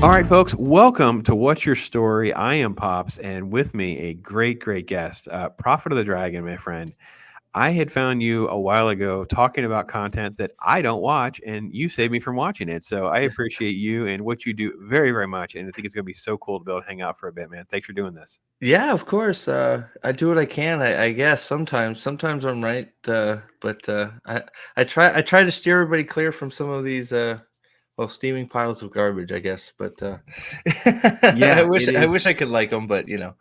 All right, folks, welcome to What's Your Story? I am Pops, and with me, a great guest, Prophet of the Dragon, my friend. I had found you a while ago talking about content that I don't watch, and you saved me from watching it. So I appreciate you and what you do very much. And I think it's going to be so cool to be able to hang out for a bit, man. Thanks for doing this. Yeah, of course. I do what I can. I guess sometimes I'm right, but I try to steer everybody clear from some of these steaming piles of garbage. I guess, but I Yeah, wish it I is. wish I could like them, but Yeah,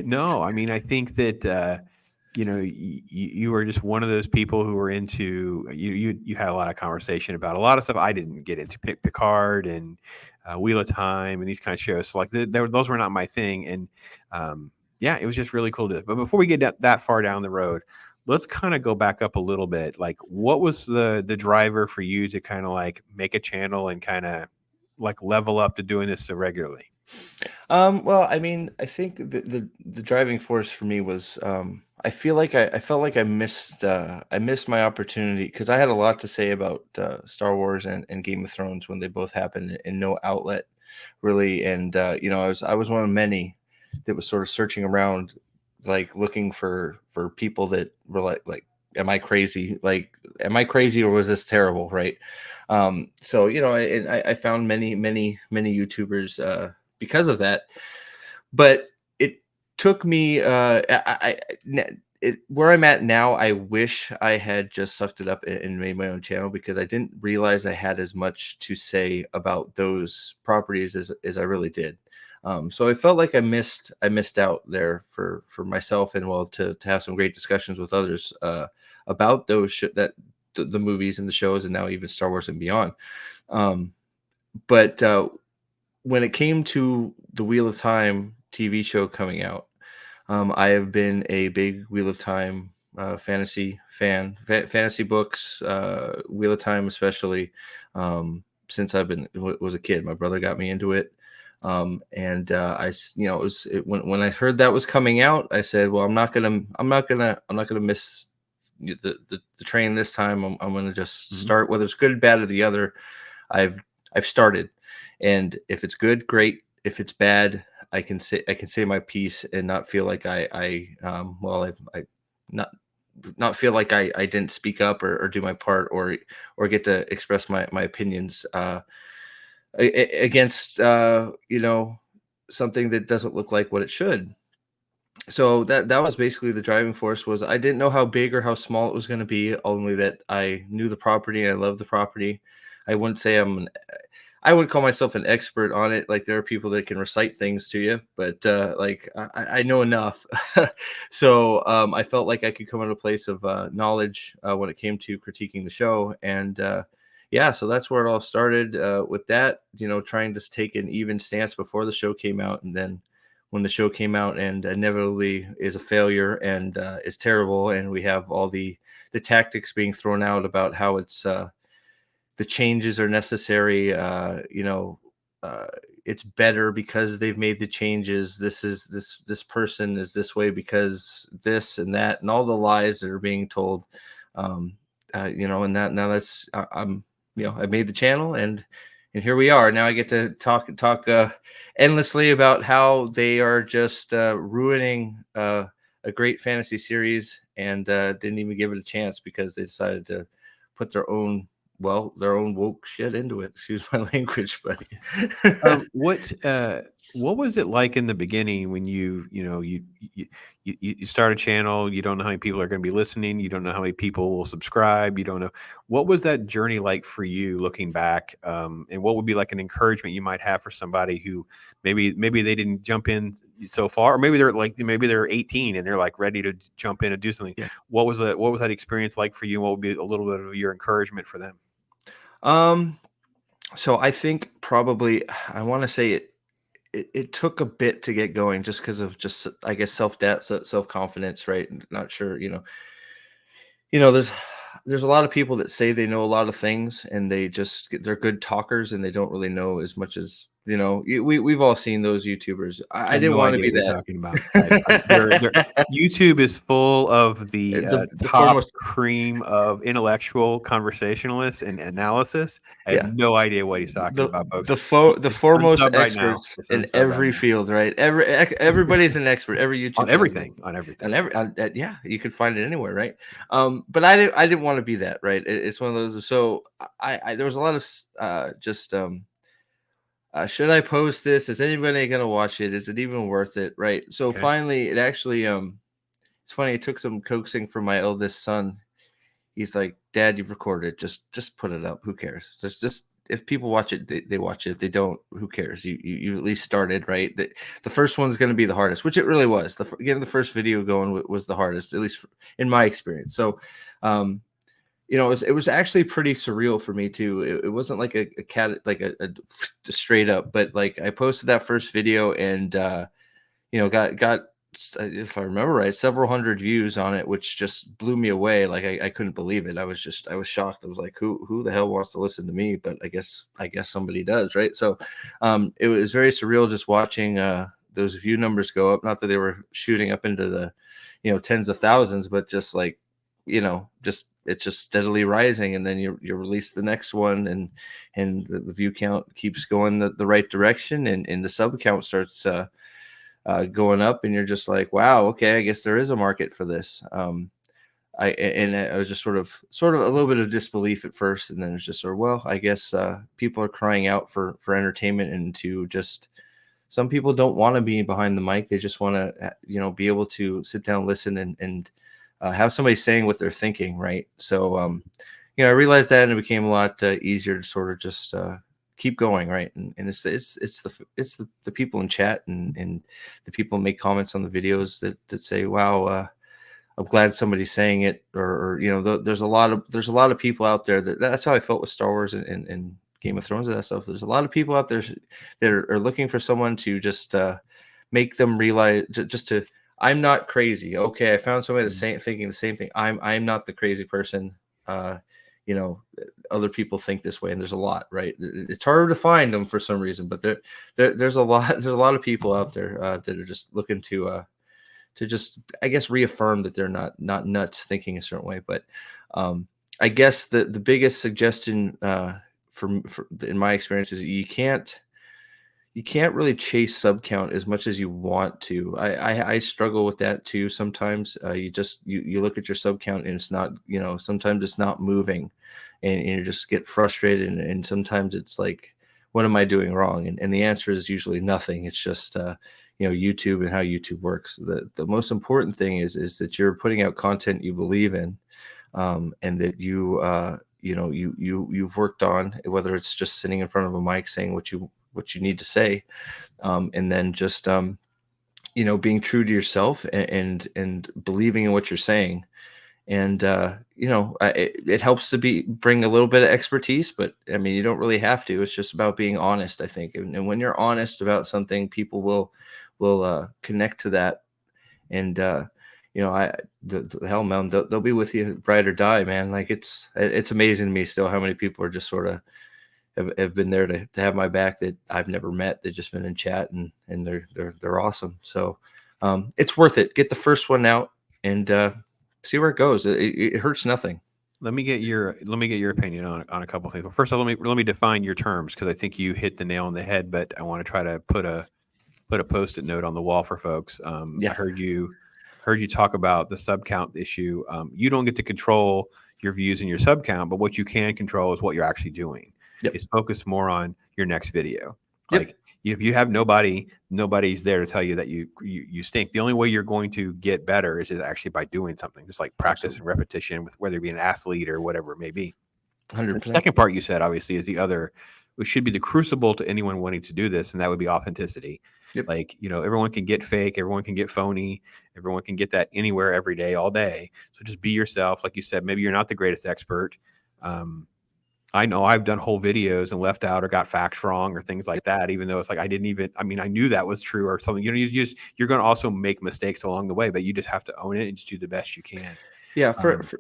no, I mean, I think that you were just one of those people who were into you had a lot of conversation about a lot of stuff I didn't get into, Picard and Wheel of Time and these kind of shows. So like those were not my thing, and yeah, it was just really cool to. But before we get that far down the road, let's kind of go back up a little bit. Like, what was the driver for you to kind of like make a channel and kind of like level up to doing this so regularly? Well, I mean, I think the driving force for me was I feel like I felt like I missed my opportunity because I had a lot to say about Star Wars and Game of Thrones when they both happened and no outlet really. And I was one of many that was sort of searching around, like looking for people that were like, am I crazy or was this terrible, right? So I found many YouTubers because of that, but it took me where I'm at now. I wish I had just sucked it up and made my own channel because I didn't realize I had as much to say about those properties as I really did. So I felt like I missed out there for myself, and well, to have some great discussions with others about the movies and the shows, and now even Star Wars and beyond. Um, but when it came to the Wheel of Time TV show coming out, I have been a big Wheel of Time fantasy fan, fantasy books, Wheel of Time especially, since was a kid. My brother got me into it, and when I heard that was coming out, I said, "Well, I'm not gonna miss the train this time. I'm gonna just Mhm. start, whether it's good, bad, or the other. I've I've started, and if it's good, great. If it's bad, I can say my piece and not feel like I not not feel like I didn't speak up or do my part or get to express my opinions against something that doesn't look like what it should. So that was basically the driving force. Was I didn't know how big or how small it was going to be, only that I knew the property and I love the property. I wouldn't say I would call myself an expert on it. Like there are people that can recite things to you, but like I know enough. So I felt like I could come in a place of knowledge when it came to critiquing the show, and yeah, so that's where it all started. With that, trying to take an even stance before the show came out, and then when the show came out and inevitably is a failure and is terrible, and we have all the tactics being thrown out about how the changes are necessary. Uh, it's better because they've made the changes. This person is this way because this and that, and all the lies that are being told. Um, and that now I'm I made the channel, and here we are. Now I get to talk endlessly about how they are just ruining a great fantasy series, and didn't even give it a chance because they decided to put their own woke shit into it. Excuse my language, but What was it like in the beginning when you start a channel, you don't know how many people are going to be listening, you don't know how many people will subscribe, you don't know what was that journey like for you looking back, and what would be like an encouragement you might have for somebody who maybe they didn't jump in so far, or maybe they're 18 and they're like ready to jump in and do something. yeah. What was that experience like for you? And what would be a little bit of your encouragement for them? Um, so I think probably I want to say it took a bit to get going just because of just I guess self doubt, self confidence, right? Not sure, there's a lot of people that say they know a lot of things and they're good talkers and they don't really know as much as You know, we've all seen those YouTubers. I I have didn't no want to idea be what you're that. talking about. YouTube is full of the The top foremost, cream of intellectual conversationalists and analysis. I have yeah, no idea what he's talking about, folks. the It's foremost unsub right now. experts It's in unsub right every now field, right? Everybody's an expert. Every YouTube on channel, everything. On everything. and yeah, you could find it anywhere, right? But I didn't want to be that, right? It's one of those. So I there was a lot of just should I post this? Is anybody gonna watch it? Is it even worth it? Right. So Okay. finally, it actually it's funny. It took some coaxing from my eldest son. He's like, "Dad, you've recorded. Just put it up. Who cares? Just if people watch it, they watch it. If they don't, who cares? You at least started, right? The first one's going to be the hardest, which it really was. Getting the first video going was the hardest, at least in my experience. So, you know, it was actually pretty surreal for me too. It wasn't like a cat, like a straight up, but like I posted that first video and you know, got if I remember right, several hundred views on it, which just blew me away. Like I couldn't believe it. I was shocked. I was like, who the hell wants to listen to me? But I guess somebody does, right? So it was very surreal just watching those view numbers go up. Not that they were shooting up into the, you know, tens of thousands, but just like, you know, just it's just steadily rising, and then you release the next one, and the view count keeps going the right direction, and the sub count starts going up, and you're just like, wow, okay, I guess there is a market for this. I was just sort of a little bit of disbelief at first, and then it's just sort of, well, I guess people are crying out for entertainment, and to just, some people don't want to be behind the mic. They just want to, you know, be able to sit down, listen, and have somebody saying what they're thinking, right? So you know, I realized that, and it became a lot easier to sort of just keep going, right? And it's the people in chat, and the people make comments on the videos that say, wow, I'm glad somebody's saying it, or you know, there's a lot of people out there that's how I felt with Star Wars and Game of Thrones and that stuff. There's a lot of people out there that are looking for someone to just make them realize, just to, I'm not crazy. Okay, I found somebody that's thinking the same thing. I'm not the crazy person. You know, other people think this way, and there's a lot, right? It's harder to find them for some reason, but there's a lot there's a lot of people out there that are just looking to just, I guess, reaffirm that they're not nuts thinking a certain way. But I guess the biggest suggestion for in my experience is you can't really chase sub count as much as you want to. I struggle with that too sometimes. You look at your sub count and it's not, you know, sometimes it's not moving, and you just get frustrated, and sometimes it's like, what am I doing wrong? And the answer is usually nothing. It's just you know, YouTube and how YouTube works. The most important thing is that you're putting out content you believe in, and that you know, you've worked on, whether it's just sitting in front of a mic saying what you need to say, and then just you know, being true to yourself, and believing in what you're saying. And you know, it helps to bring a little bit of expertise, but I mean, you don't really have to. It's just about being honest, I think. And when you're honest about something, people will connect to that. And you know, the hell, man, they'll be with you, ride or die, man. Like it's amazing to me still how many people are just sort of have been there to have my back, that I've never met. They've just been in chat, and they're awesome. So it's worth it. Get the first one out, and see where it goes. It hurts nothing. Let me get your opinion on a couple of things. Well, first of all, let me define your terms, because I think you hit the nail on the head. But I want to try to put a post-it note on the wall for folks. I Yeah, heard you talk about the sub count issue. You don't get to control your views and your sub count, but what you can control is what you're actually doing. yep, Is focus more on your next video. yep, Like, if you have nobody's there to tell you that you stink. The only way you're going to get better is actually by doing something, just like practice absolutely, and repetition, with whether it be an athlete or whatever it may be. The 100%. second part you said, obviously, is the other, which should be the crucible to anyone wanting to do this, and that would be authenticity. Yep, Like, you know, everyone can get fake, everyone can get phony, everyone can get that anywhere, every day, all day. So just be yourself. Like you said, maybe you're not the greatest expert. Um, I know I've done whole videos and left out or got facts wrong or things like that, even though it's like I didn't even, I mean, I knew that was true or something. You know, you're going to also make mistakes along the way, but you just have to own it and just do the best you can. Yeah,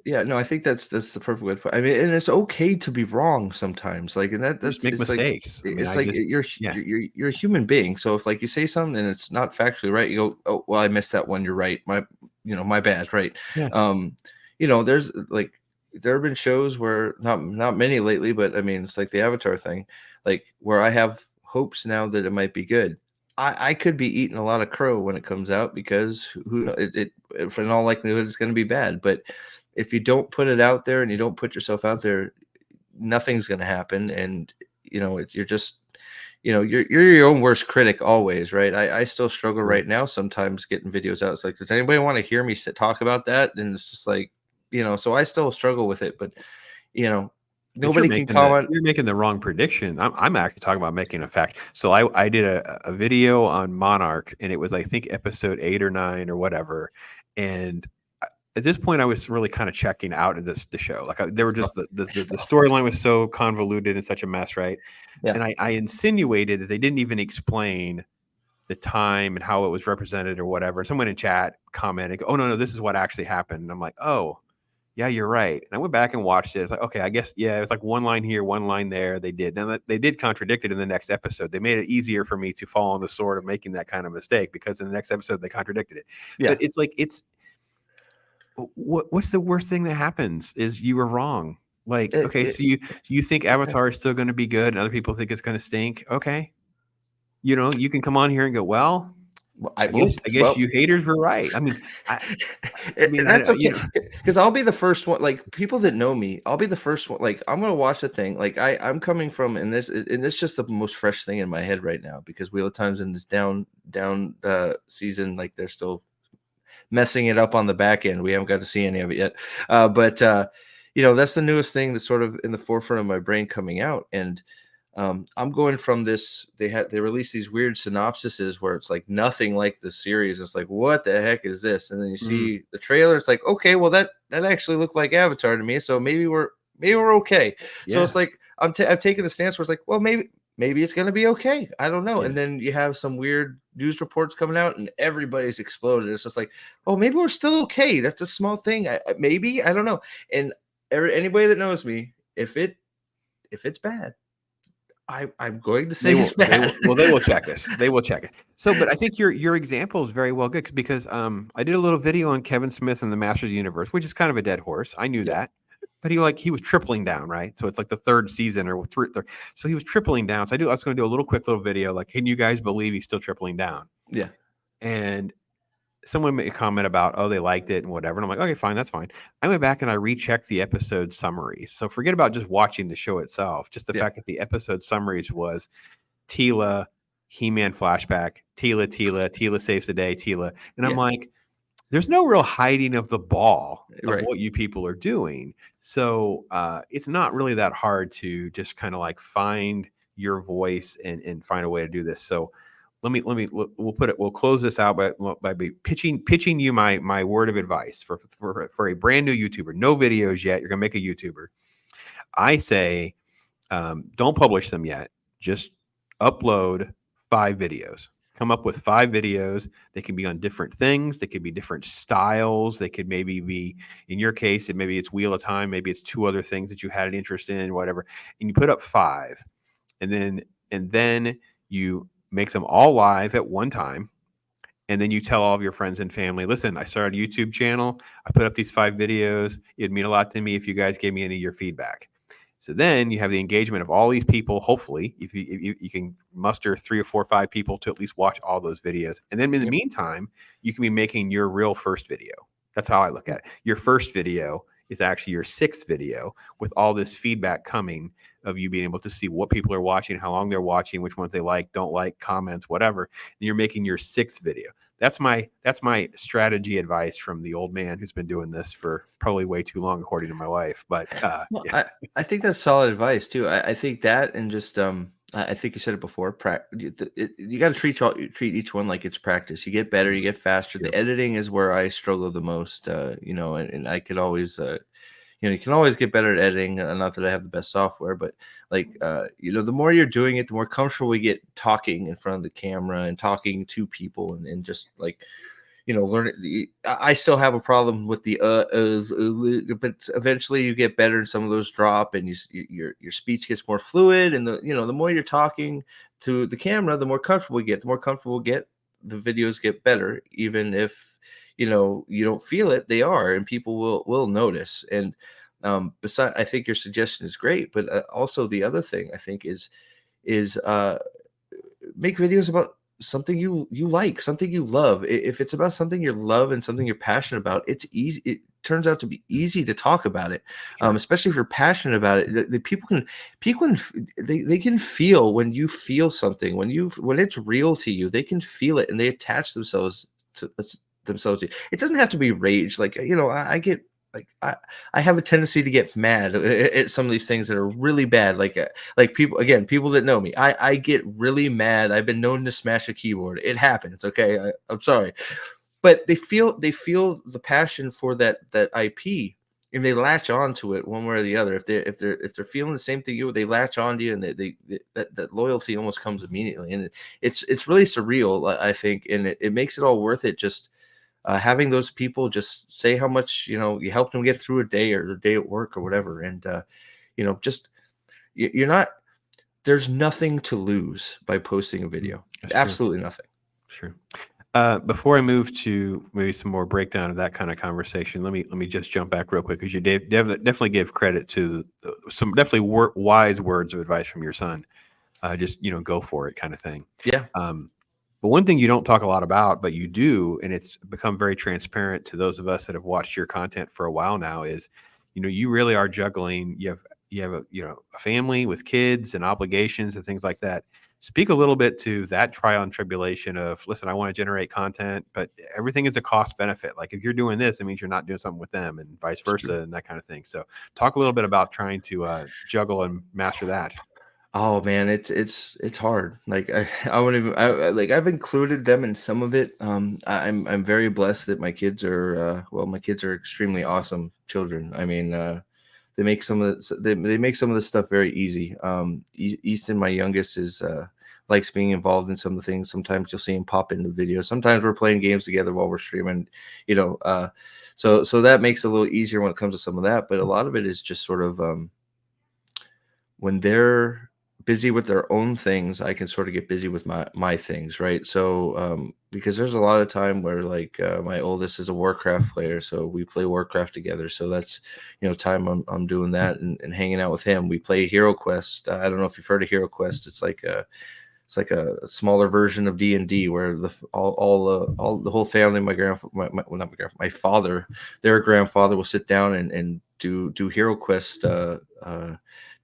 yeah, no, I think that's the perfect way to put it. I mean, and it's okay to be wrong sometimes. Like, and Just that's make it's like mistakes. I mean, it's I like just yeah, you're a human being. So if like you say something and it's not factually right, you go, oh well, I missed that one. You're right. My bad. Right. yeah, Um, there's like there have been shows where not many lately, but I mean, it's like the Avatar thing, like where I have hopes now that it might be good. I could be eating a lot of crow when it comes out because for in all likelihood it's going to be bad. But if you don't put it out there and you don't put yourself out there, nothing's going to happen. And you're just you're your own worst critic always, right? I still struggle absolutely. right now sometimes getting videos out. It's like, does anybody want to hear me talk about that? And it's just like, so I still struggle with it. But you know, But you're nobody can making the comment. you're making the wrong prediction. I'm actually talking about making a fact. So I did a video on Monarch, and it was I think episode 8 or 9 or whatever. And at this point, I was really kind of checking out of the show. Like they were just the storyline was so convoluted and such a mess, right? Yeah. And I insinuated that they didn't even explain the time and how it was represented or whatever. Someone in chat commented, "Oh no, this is what actually happened." And I'm like, "Oh, yeah, you're right." And I went back and watched it. It's like, okay, I guess yeah, it was like one line here, one line there. They did. Now they did contradict it in the next episode. They made it easier for me to fall on the sword of making that kind of mistake because in the next episode they contradicted it. Yeah. But it's like what's the worst thing that happens is you were wrong. Like, It, okay, it, so you think Avatar is still going to be good and other people think it's going to stink. Okay. You can come on here and go, well, I will. I guess Well, you haters were right. I mean, I mean, and that's okay you know, because I'll be the first one. Like people that know me, I'll be the first one. Like I'm gonna watch the thing. Like I'm coming from, and it's just the most fresh thing in my head right now because Wheel of Time's in this down season. Like they're still messing it up on the back end. We haven't got to see any of it yet, but that's the newest thing that's sort of in the forefront of my brain coming out. And I'm going from this. They released these weird synopsises where it's like nothing like the series. It's like, what the heck is this? And then you see the trailer. It's like, okay, well that actually looked like Avatar to me. So maybe we're okay. So yeah, it's like I've taken the stance where it's like, well maybe it's gonna be okay. I don't know. yeah. And then you have some weird news reports coming out, and everybody's exploded. It's just like, oh, maybe we're still okay. That's a small thing. Maybe I don't know. And anybody that knows me, if it's bad. I'm going to say it's bad. They will check us. They will check it. So, but I think your example is very well good because I did a little video on Kevin Smith and the Masters of the Universe, which is kind of a dead horse. I knew Yeah. that, but he was tripling down, right? So it's like the third season or third. So he was tripling down. So I was going to do a little quick little video like, can you guys believe he's still tripling down? Yeah. And someone made a comment about, oh, they liked it and whatever. And I'm like, okay, fine, that's fine. I went back and I rechecked the episode summaries. So forget about just watching the show itself. Just the Yeah. fact that the episode summaries was Tila, He-Man flashback, Tila saves the day, Tila. And I'm Yeah. like, there's no real hiding of the ball of Right. what you people are doing. So it's not really that hard to just kind of like find your voice and find a way to do this. So we'll close this out by pitching you my word of advice for a brand new YouTuber, no videos yet. You're gonna make a YouTuber. I say, don't publish them yet. Just upload 5 videos. Come up with 5 videos. They can be on different things. They could be different styles. They could maybe be, in your case, maybe it's Wheel of Time. Maybe it's 2 other things that you had an interest in, whatever. And you put up 5, and then you make them all live at one time. And then you tell all of your friends and family, listen, I started a YouTube channel. I put up these 5 videos. It'd mean a lot to me if you guys gave me any of your feedback. So then you have the engagement of all these people. Hopefully, if you can muster 3 or 4 or 5 people to at least watch all those videos. And then in the meantime, you can be making your real first video. That's how I look at it. Your first video is actually your 6th video with all this feedback coming of you being able to see what people are watching, how long they're watching, which ones they like, don't like, comments, whatever. And you're making your 6th video. That's my strategy advice from the old man who's been doing this for probably way too long, according to my wife. But Well, yeah. I think that's solid advice too. I think that, and just I think you said it before. You got to treat each one like it's practice. You get better, you get faster. Yep. The editing is where I struggle the most. And I could always you can always get better at editing. Not that I have the best software, but like the more you're doing it, the more comfortable we get talking in front of the camera and talking to people and just like learn it. I still have a problem with the but eventually you get better and some of those drop, and your speech gets more fluid, and the more you're talking to the camera, the more comfortable you get. The more comfortable you get, the videos get better, even if you don't feel it, they are, and people will notice. And besides, I think your suggestion is great, but also the other thing I think is make videos about something you like, something you love. If it's about something you love and something you're passionate about, it's easy. It turns out to be easy to talk about it, Sure. especially if you're passionate about it. The they can feel when you feel something, when it's real to you. They can feel it and they attach themselves to you. It doesn't have to be rage. Like I get like I have a tendency to get mad at some of these things that are really bad. Like people that know me, I get really mad. I've been known to smash a keyboard. It happens. Okay, I'm sorry, but they feel the passion for that IP, and they latch on to it one way or the other. If they're feeling the same thing they latch on to you, and that loyalty almost comes immediately, and it's really surreal, I think, and it makes it all worth it. Just having those people just say how much you helped them get through a day or the day at work or whatever, and just you're not. There's nothing to lose by posting a video. That's true. Absolutely nothing. Sure. Before I move to maybe some more breakdown of that kind of conversation, let me just jump back real quick, because you definitely give credit to some definitely wise words of advice from your son. Just go for it, kind of thing. Yeah. But one thing you don't talk a lot about, but you do, and it's become very transparent to those of us that have watched your content for a while now, is you really are juggling. You have a family with kids and obligations and things like that. Speak a little bit to that trial and tribulation of, listen, I want to generate content, but everything is a cost benefit. Like if you're doing this, it means you're not doing something with them, and vice versa, and that kind of thing. So talk a little bit about trying to juggle and master that. Oh man, it's hard. Like I wouldn't even like I've included them in some of it. I'm very blessed that my kids are my kids are extremely awesome children. I mean, they make some of they make some of this stuff very easy. Easton, my youngest, is likes being involved in some of the things. Sometimes you'll see him pop into the video. Sometimes we're playing games together while we're streaming. So that makes it a little easier when it comes to some of that. But a lot of it is just sort of when they're busy with their own things, I can sort of get busy with my things, right? So because there's a lot of time where like my oldest is a Warcraft player, so we play Warcraft together. So that's time I'm doing that and hanging out with him. We play Hero Quest. I don't know if you've heard of Hero Quest. It's like a smaller version of D&D where all the whole family, my father, their grandfather will sit down and do Hero Quest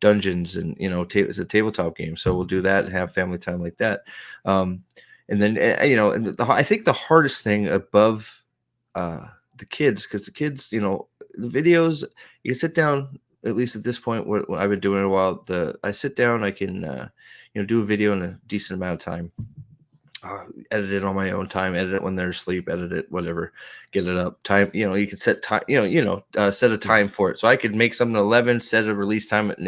dungeons, and it's a tabletop game, so we'll do that and have family time like that. And then I think the hardest thing above the kids, because the kids, the videos, you can sit down, at least at this point, what I've been doing a while, I sit down, I can do a video in a decent amount of time. Edit it on my own time, edit it when they're asleep, edit it, whatever, get it up. Time, you can set time, set a time for it. So I could make something at 11, set a release time at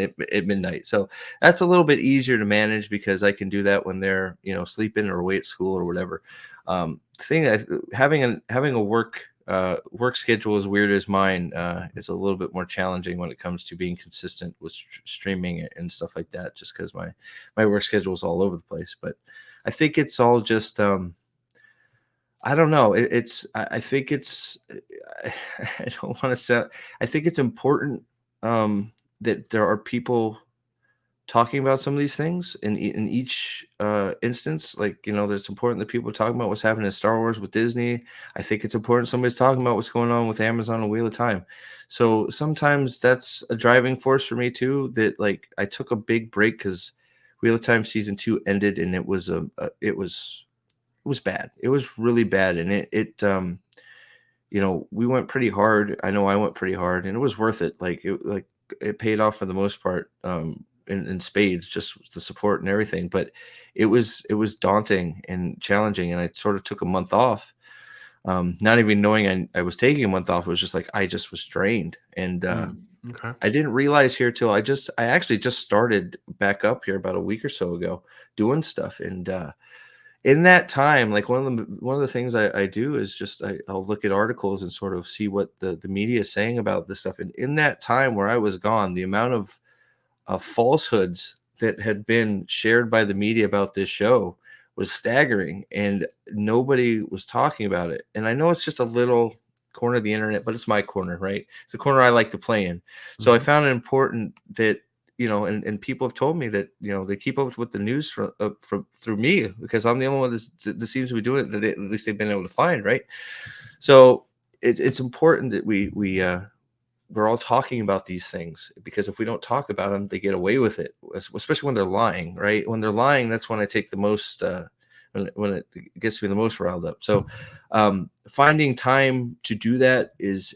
midnight. So that's a little bit easier to manage because I can do that when they're, sleeping or away at school or whatever. Having a work schedule as weird as mine is a little bit more challenging when it comes to being consistent with streaming and stuff like that, just because my work schedule is all over the place. But I think it's all just I don't know. I think it's I don't want to say. I think it's important that there are people talking about some of these things in each instance. Like it's important that people are talking about what's happening in Star Wars with Disney. I think it's important somebody's talking about what's going on with Amazon and Wheel of Time. So sometimes that's a driving force for me too. That like I took a big break because Wheel of Time season 2 ended, and it was bad. It was really bad, and we went pretty hard. I know I went pretty hard, and it was worth it. It paid off for the most part in spades, just the support and everything. But it was daunting and challenging, and I sort of took a month off, not even knowing I was taking a month off. It was just like I just was drained, and Okay. I didn't realize here till I actually just started back up here about a week or so ago doing stuff, and in that time, like one of the things I do is just I'll look at articles and sort of see what the media is saying about this stuff. And in that time where I was gone, the amount of falsehoods that had been shared by the media about this show was staggering, and nobody was talking about it. And I know it's just a little corner of the internet, but it's my corner, right? It's a corner I like to play in. So I Mhm. found it important that, and people have told me that, they keep up with the news from through me, because I'm the only one that seems to be doing it, that at least they've been able to find, right? So it's important that we're all talking about these things, because if we don't talk about them, they get away with it, especially when they're lying, right? When they're lying, that's when I take the most, when it gets me the most riled up. So, finding time to do that is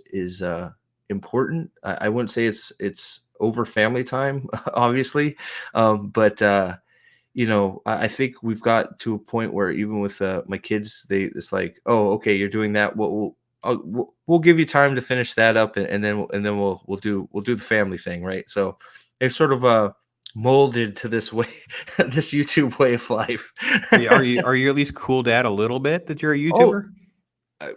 important. I wouldn't say it's over family time, obviously, but I think we've got to a point where even with my kids, it's like, oh, okay, you're doing that. We'll give you time to finish that up, and then we'll do the family thing, right? So they're sort of molded to this way, this YouTube way of life. Yeah, are you at least cool dad a little bit that you're a Oh, YouTuber?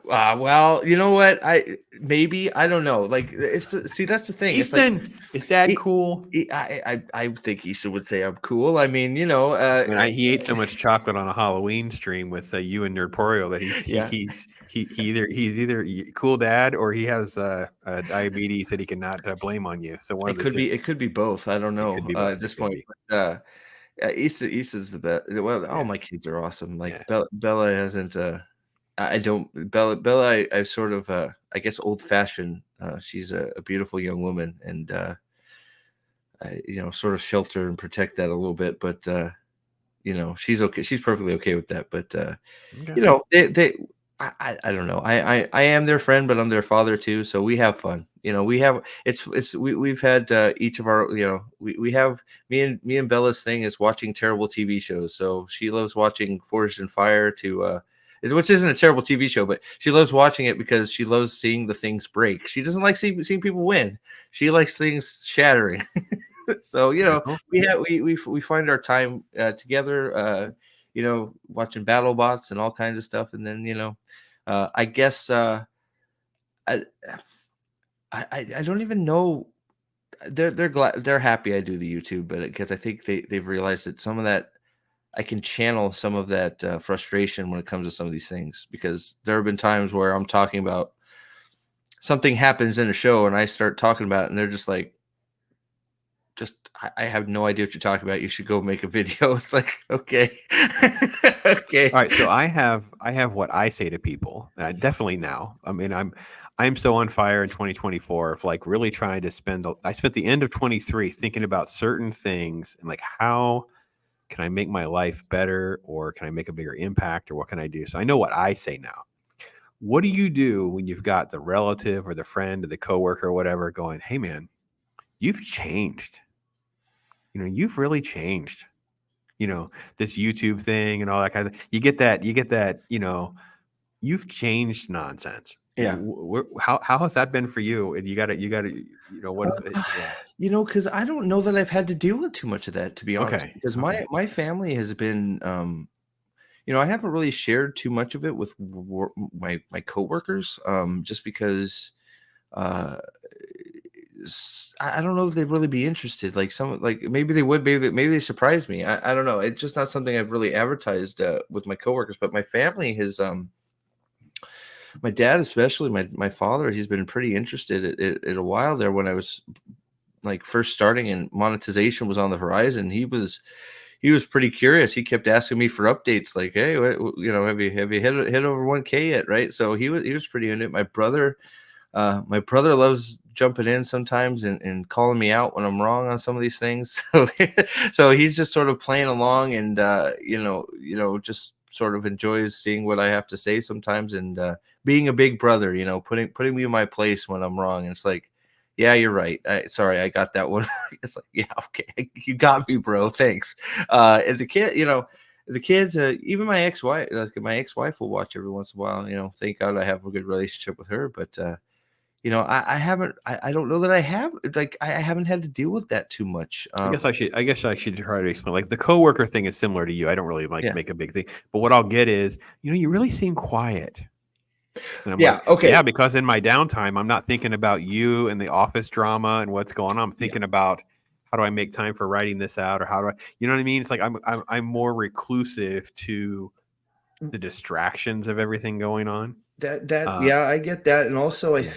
well, you know what? I don't know. Like, see, that's the thing. It's like Easton, is dad he, cool? I think Issa would say I'm cool. I mean, I mean, he ate so much chocolate on a Halloween stream with you and Nerdporio that yeah. he's either cool dad or he has diabetes that he cannot blame on you. So one of It the could two. be it could be both. I don't It know could be both. at It this could point. be. But, Issa's the best. Well, all Yeah. my kids are awesome. Like Yeah. Bella hasn't. I don't Bella. I sort of I guess old fashioned. She's a beautiful young woman, and I sort of shelter and protect that a little bit. But she's okay. She's perfectly okay with that. But Okay. they I don't know. I am their friend, but I'm their father too. So we have fun. We have we've had each of our, we have me and Bella's thing is watching terrible TV shows. So she loves watching Forged in Fire which isn't a terrible TV show, but she loves watching it because she loves seeing the things break. She doesn't like seeing people win. She likes things shattering. So Very cool. we find our time together, watching battle bots and all kinds of stuff. And then I guess I, I don't even know. They're glad, they're happy I do the YouTube, but because I think they've realized that some of that I can channel some of that frustration when it comes to some of these things, because there have been times where I'm talking about something happens in a show and I start talking about it, and they're just like, I have no idea what you're talking about. You should go make a video. It's like, okay. Okay. All right, so I have what I say to people. Definitely now. I mean, I'm so on fire in 2024 of like really trying to I spent the end of 23 thinking about certain things and like how can I make my life better, or can I make a bigger impact, or what can I do? So I know what I say now. What do you do when you've got the relative or the friend or the coworker or whatever going, "Hey man, you've changed. You've really changed." This YouTube thing and all that kind of you get that, you've changed nonsense. Yeah. How has that been for you? And you got to, what, yeah. Because I don't know that I've had to deal with too much of that, to be honest, Okay. because Okay. my family has been, I haven't really shared too much of it with my coworkers, just because uh, I don't know if they'd really be interested. Like maybe they would, maybe they surprise me. I don't know. It's just not something I've really advertised with my coworkers, but my family has. My dad, especially my father, he's been pretty interested at a while there when I was like first starting and monetization was on the horizon. He was pretty curious. He kept asking me for updates, like, "Hey, have you hit over 1K yet?" Right. So he was pretty into it. My brother loves jumping in sometimes and calling me out when I'm wrong on some of these things. So he's just sort of playing along, and just sort of enjoys seeing what I have to say sometimes, and being a big brother, putting me in my place when I'm wrong. And it's like, yeah, you're right. Sorry, I got that one. It's like, yeah, okay, you got me, bro. Thanks. And the kids, even my ex-wife will watch every once in a while. Thank God I have a good relationship with her, but I haven't. I don't know that I have. Like I haven't had to deal with that too much. I guess I should try to explain. Like the coworker thing is similar to you. I don't really like Yeah. make a big thing, but what I'll get is, you really seem quiet. And I'm Yeah. like, Okay. yeah, because in my downtime, I'm not thinking about you and the office drama and what's going on. I'm Yeah. thinking about how do I make time for writing this out, or how do I, you know what I mean? It's like I'm more reclusive to the distractions of everything going on. Uh, Yeah, I get that, and also yeah.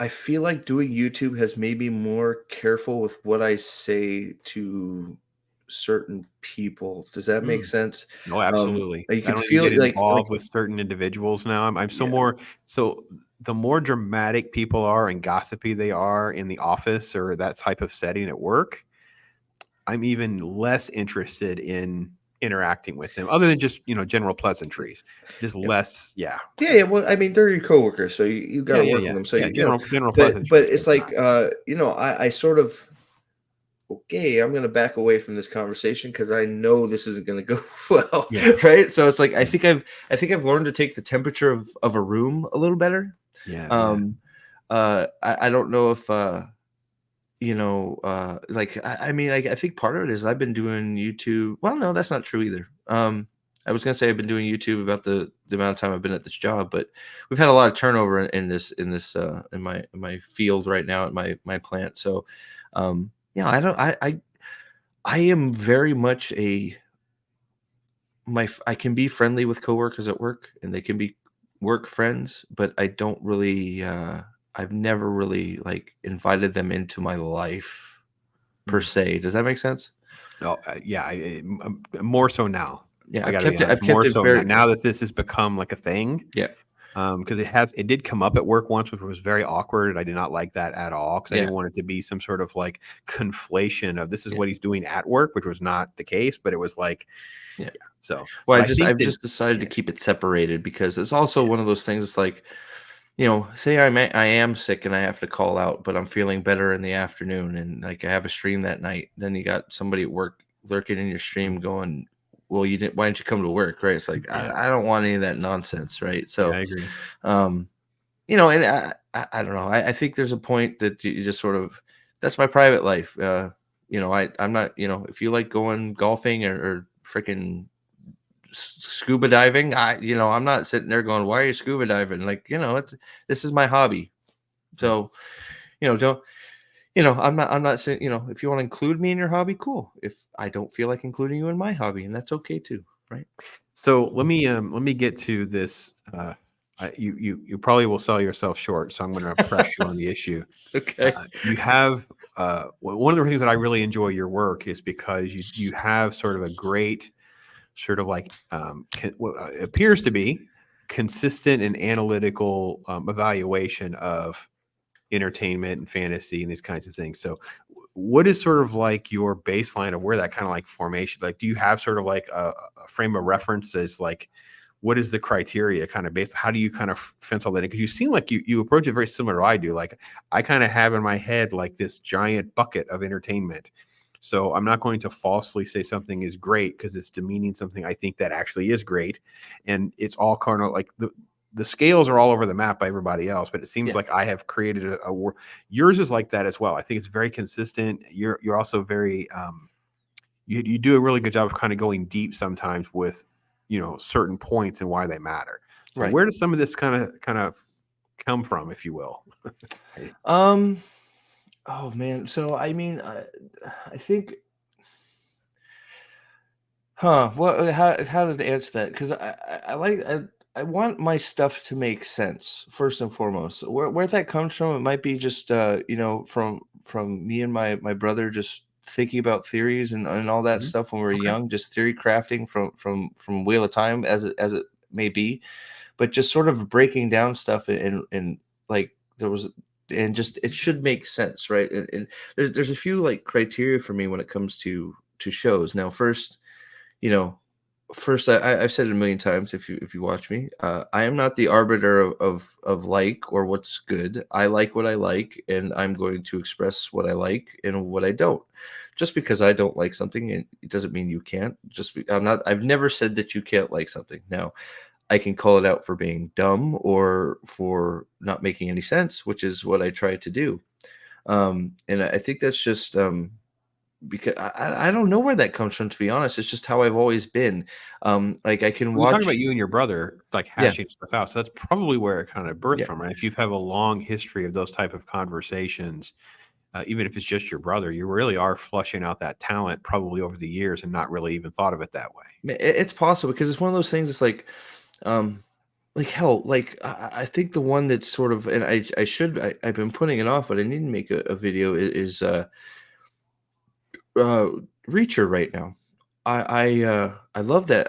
I feel like doing YouTube has made me more careful with what I say to certain people. Does that make Mm. sense? No, absolutely. You I can don't even feel get like involved with certain individuals now. I'm so yeah, more so the more dramatic people are and gossipy they are in the office or that type of setting at work, I'm even less interested in interacting with them other than just, general pleasantries. Just yeah. less, yeah. Yeah, So yeah. Well, I mean, they're your coworkers, so you got yeah, to yeah, work with yeah. them. So Yeah, general but pleasantries, it's but like not. I sort of okay, I'm gonna back away from this conversation because I know this isn't gonna go well, Yeah. right? So it's like Yeah. I think I've learned to take the temperature of a room a little better. Yeah, yeah. Um, I don't know if like I mean I think part of it is I've been doing YouTube. Well, no, that's not true either. I was gonna say I've been doing YouTube about the amount of time I've been at this job, but we've had a lot of turnover in my field right now at my plant. So yeah, I am very much I can be friendly with coworkers at work and they can be work friends, but I don't really I've never really like invited them into my life per Mm. se. Does that make sense? Oh, yeah, more so now. Yeah, I gotta be honest, I've kept more it so now. very Now that this has become like a thing, yeah, because it did come up at work once, which was very awkward. I did not like that at all because I yeah, didn't want it to be some sort of like conflation of this is yeah, what he's doing at work, which was not the case. But it was like, yeah. yeah. So, Well, but I think I've that, just decided to yeah, keep it separated because it's also yeah, one of those things. It's like, say I am sick and I have to call out, but I'm feeling better in the afternoon, and like I have a stream that night. Then you got somebody at work lurking in your stream, going, "Well, you didn't. Why didn't you come to work?" Right? It's like yeah, I don't want any of that nonsense, right? yeah. So, I agree. um, and I don't know. I think there's a point that you just sort of that's my private life. I'm not. If you like going golfing or freaking scuba diving, I'm not sitting there going, why are you scuba diving? Like, this is my hobby. Mm. So, don't, I'm not saying, if you want to include me in your hobby, cool. If I don't feel like including you in my hobby, and that's okay too. Right. So let me get to this. You probably will sell yourself short, so I'm going to press you on the issue. Okay. You have one of the things that I really enjoy your work is because you have sort of a great sort of like what appears to be consistent and analytical evaluation of entertainment and fantasy and these kinds of things. So, what is sort of like your baseline of where that kind of like formation? Like, do you have sort of like a frame of reference as like what is the criteria kind of based? How do you kind of fence all that in? Because you seem like you approach it very similar to I do. Like I kind of have in my head like this giant bucket of entertainment. So I'm not going to falsely say something is great because it's demeaning something I think that actually is great. And it's all kind of like the scales are all over the map by everybody else, but it seems Yeah. like I have created yours is like that as well. I think it's very consistent. You're also very you do a really good job of kind of going deep sometimes with certain points and why they matter. So Right. where does some of this kind of come from, if you will? Um, oh man. So, I mean, I think, well, how did I answer that? Because I want my stuff to make sense first and foremost. Where that comes from, it might be just from me and my brother just thinking about theories and all that Mhm. stuff when we were Okay. young, just theory crafting from Wheel of Time as it may be, but just sort of breaking down stuff and like there was and just it should make sense, right? And there's a few like criteria for me when it comes to shows. Now, you know, first I've said it a million times if you watch me, I am not the arbiter of like or what's good. I like what I like, and I'm going to express what I like and what I don't. Just because I don't like something, it doesn't mean you can't. I've never said that you can't like something. Now, I can call it out for being dumb or for not making any sense, which is what I try to do. And I think that's just because I don't know where that comes from, to be honest. It's just how I've always been. Like I can We were talking about watch. you and your brother, like, Yeah, hashing stuff out, so that's probably where it kinda birthed yeah. from, right? If you have a long history of those type of conversations, even if it's just your brother, you really are flushing out that talent probably over the years and not really even thought of it that way. It's possible because it's one of those things. It's um, like hell. Like I think the one that's sort of, and I've been putting it off, but I need to make a video. Is uh, Reacher right now. I love that.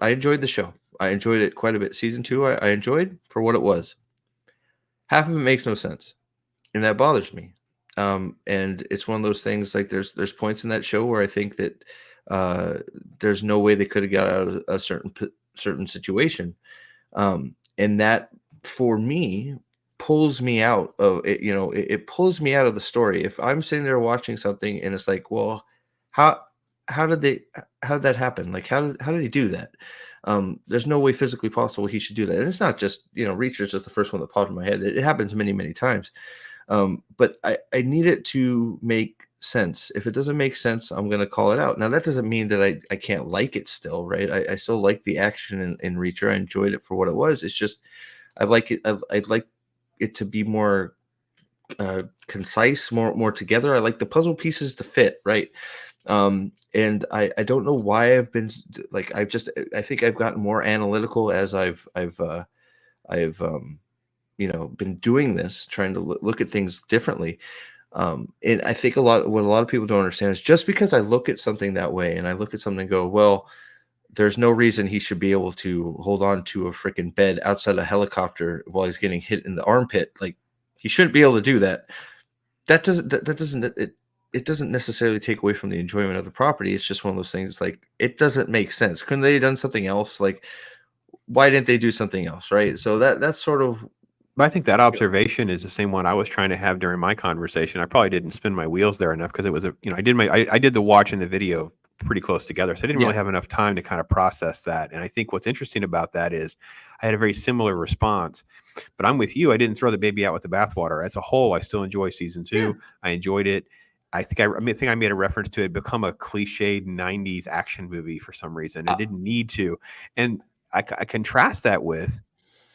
I enjoyed the show. I enjoyed it quite a bit. Season two, I enjoyed for what it was. Half of it makes no sense, and that bothers me. And it's one of those things. Like there's points in that show where I think that uh, there's no way they could have got out of a certain situation. And that for me pulls me out of it. It pulls me out of the story. If I'm sitting there watching something and it's like, well, how how did they how did that happen? Like how did he do that? There's no way physically possible he should do that. And it's not just, Reacher's just the first one that popped in my head. It happens many, many times. But I need it to make sense. If it doesn't make sense, I'm going to call it out. Now, that doesn't mean that I can't like it still, right? I still like the action in Reacher. I enjoyed it for what it was. It's just, I like it. I'd like it to be more concise, more together. I like the puzzle pieces to fit, right? And I don't know why I've been like, I think I've gotten more analytical as I've been doing this, trying to look at things differently. And I think what a lot of people don't understand is just because I look at something that way and I look at something and go, well, there's no reason he should be able to hold on to a freaking bed outside a helicopter while he's getting hit in the armpit. Like he shouldn't be able to do that. It doesn't necessarily take away from the enjoyment of the property. It's just one of those things. It's like, it doesn't make sense. Couldn't they have done something else? Like, why didn't they do something else? Right. So that's sort of, But I think that observation is the same one I was trying to have during my conversation. I probably didn't spin my wheels there enough because it was I did the watch and the video pretty close together, so I didn't yeah. really have enough time to kind of process that. And I think what's interesting about that is I had a very similar response, but I'm with you. I didn't throw the baby out with the bathwater. As a whole, I still enjoy season two. Yeah. I enjoyed it. I made a reference to it become a cliched '90s action movie for some reason. It didn't need to, and I contrast that with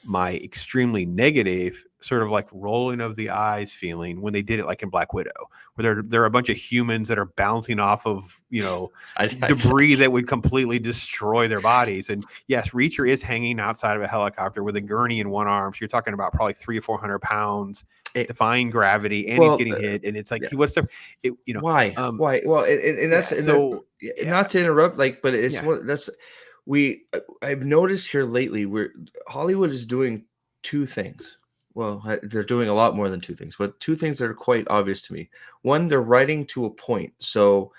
my extremely negative sort of like rolling of the eyes feeling when they did it like in Black Widow, where there are a bunch of humans that are bouncing off of, debris that would completely destroy their bodies. And yes, Reacher is hanging outside of a helicopter with a gurney in one arm. So you're talking about probably 300 or 400 pounds, defying gravity, and he's getting hit. And it's like, yeah. he was, Why? Why? Well, and that's not to interrupt, like, but it's I've noticed here lately where Hollywood is doing two things. Well, they're doing a lot more than two things, but two things that are quite obvious to me. One, they're writing to a point. So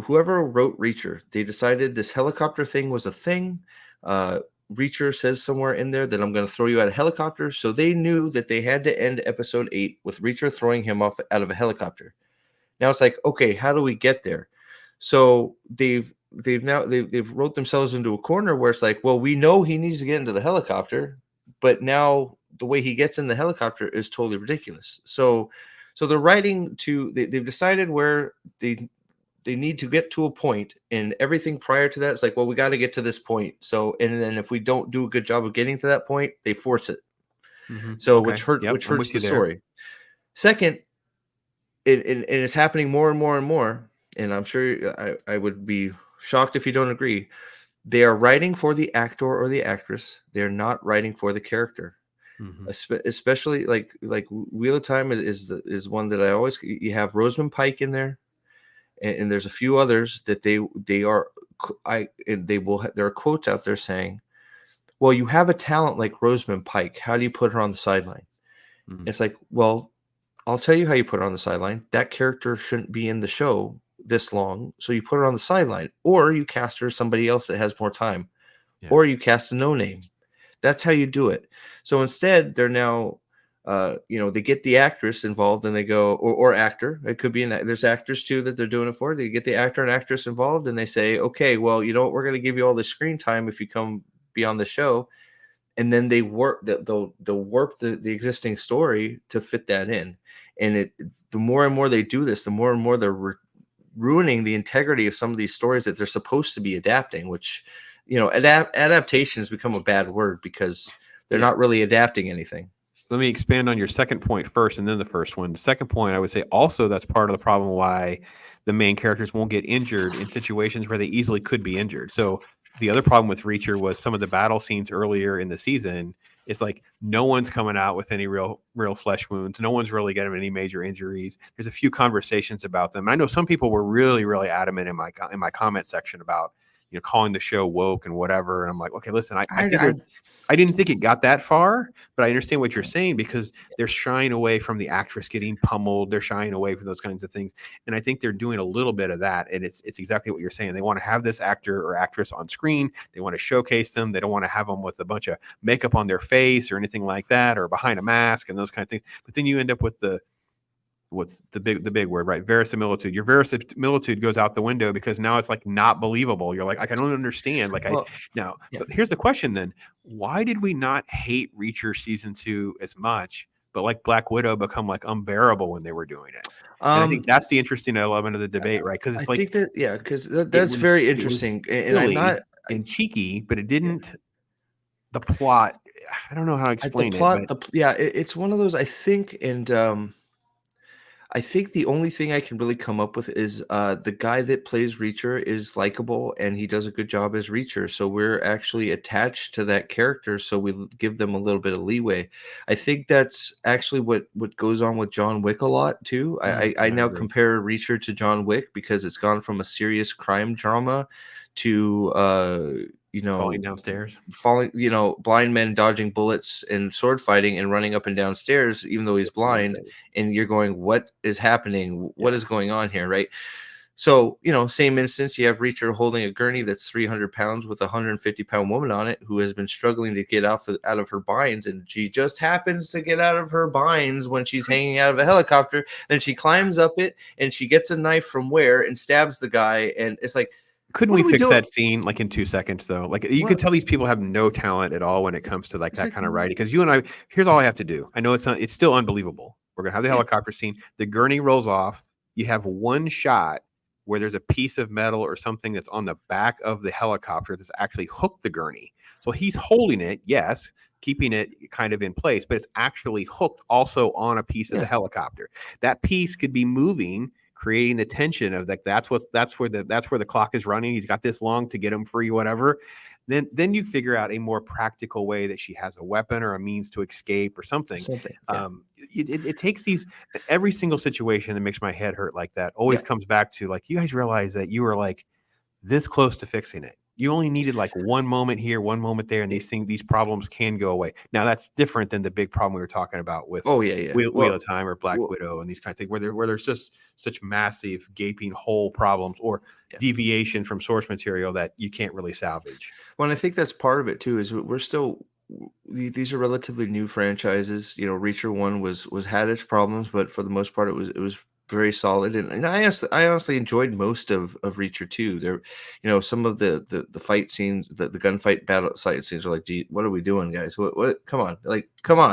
whoever wrote Reacher, they decided this helicopter thing was a thing. Reacher says somewhere in there that I'm going to throw you out of a helicopter. So they knew that they had to end episode 8 with Reacher throwing him off out of a helicopter. Now it's like, okay, how do we get there? So they've wrote themselves into a corner where it's like, well, we know he needs to get into the helicopter, but now the way he gets in the helicopter is totally ridiculous. So they're writing they've decided where they need to get to a point, and everything prior to that is like, well, we got to get to this point. So, and then if we don't do a good job of getting to that point, they force it. So okay. which I'm hurts with you the there. story. Second, and it's happening more and more and more. And I'm sure I would be shocked if you don't agree. They are writing for the actor or the actress. They're not writing for the character. Especially like Wheel of Time is one that I always, you have Rosamund Pike in there, and there's a few others that there are quotes out there saying, well, you have a talent like Rosamund Pike. How do you put her on the sideline? It's like, well, I'll tell you how you put her on the sideline. That character shouldn't be in the show this long, so you put her on the sideline, or you cast her somebody else that has more time, or you cast a no name. That's how you do it. So instead, they're now they get the actress involved and they go, or actor, it could be there's actors too that they're doing it for. They get the actor and actress involved and they say, okay, well, you know what, we're going to give you all the screen time if you come be on the show. And then they'll warp the existing story to fit that in. And the more and more they do this, the more and more they're ruining the integrity of some of these stories that they're supposed to be adapting, which, adaptation has become a bad word because they're not really adapting anything. Let me expand on your second point first and then the first one. The second point, I would say also that's part of the problem why the main characters won't get injured in situations where they easily could be injured. So the other problem with Reacher was some of the battle scenes earlier in the season. It's like no one's coming out with any real flesh wounds. No one's really getting any major injuries. There's a few conversations about them. I know some people were really, really adamant in my comment section about calling the show woke and whatever. And I'm like, okay, listen, I didn't think it got that far, but I understand what you're saying because they're shying away from the actress getting pummeled. They're shying away from those kinds of things. And I think they're doing a little bit of that. And it's exactly what you're saying. They want to have this actor or actress on screen. They want to showcase them. They don't want to have them with a bunch of makeup on their face or anything like that, or behind a mask and those kind of things. But then you end up with what's the big word, right? Verisimilitude. Your verisimilitude goes out the window because now it's like not believable. You're like, I don't understand. But here's the question then. Why did we not hate Reacher season 2 as much, but like Black Widow become like unbearable when they were doing it? And I think that's the interesting element of the debate, right? Because it's because that's very interesting. And I'm not and cheeky, but it didn't. The plot, I don't know how to explain it's one of those, I think, and I think the only thing I can really come up with is the guy that plays Reacher is likable and he does a good job as Reacher. So we're actually attached to that character. So we give them a little bit of leeway. I think that's actually what goes on with John Wick a lot too. I now compare Reacher to John Wick because it's gone from a serious crime drama to falling downstairs, blind men dodging bullets and sword fighting and running up and down stairs, even though he's blind. And you're going, what is happening? What is going on here? Right. So, same instance, you have Reacher holding a gurney that's 300 pounds with a 150-pound woman on it who has been struggling to get out of her binds. And she just happens to get out of her binds when she's hanging out of a helicopter. Then she climbs up it and she gets a knife from where and stabs the guy. And it's like, couldn't we fix that scene like in 2 seconds though? Like you could tell these people have no talent at all when it comes to that kind of writing. Because you and I, here's all I have to do. I know it's still unbelievable. We're gonna have the helicopter scene. The gurney rolls off. You have one shot where there's a piece of metal or something that's on the back of the helicopter that's actually hooked the gurney. So he's holding it, yes, keeping it kind of in place, but it's actually hooked also on a piece of the helicopter. That piece could be moving, creating the tension of that's where the clock is running. He's got this long to get him free, whatever. Then you figure out a more practical way that she has a weapon or a means to escape or something. It takes these, every single situation that makes my head hurt like that always comes back to like, you guys realize that you were like this close to fixing it. You only needed like one moment here, one moment there, and these problems can go away. Now that's different than the big problem we were talking about with Wheel of Time or Black Widow and these kind of things, where there's just such massive gaping hole problems or deviation from source material that you can't really salvage. Well, and I think that's part of it too. Is these are relatively new franchises. Reacher 1 was had its problems, but for the most part, it was very solid, and I honestly enjoyed most of Reacher 2. There, some of the fight scenes, the gunfight battle site scenes are like, gee, what are we doing, guys? What? Come on,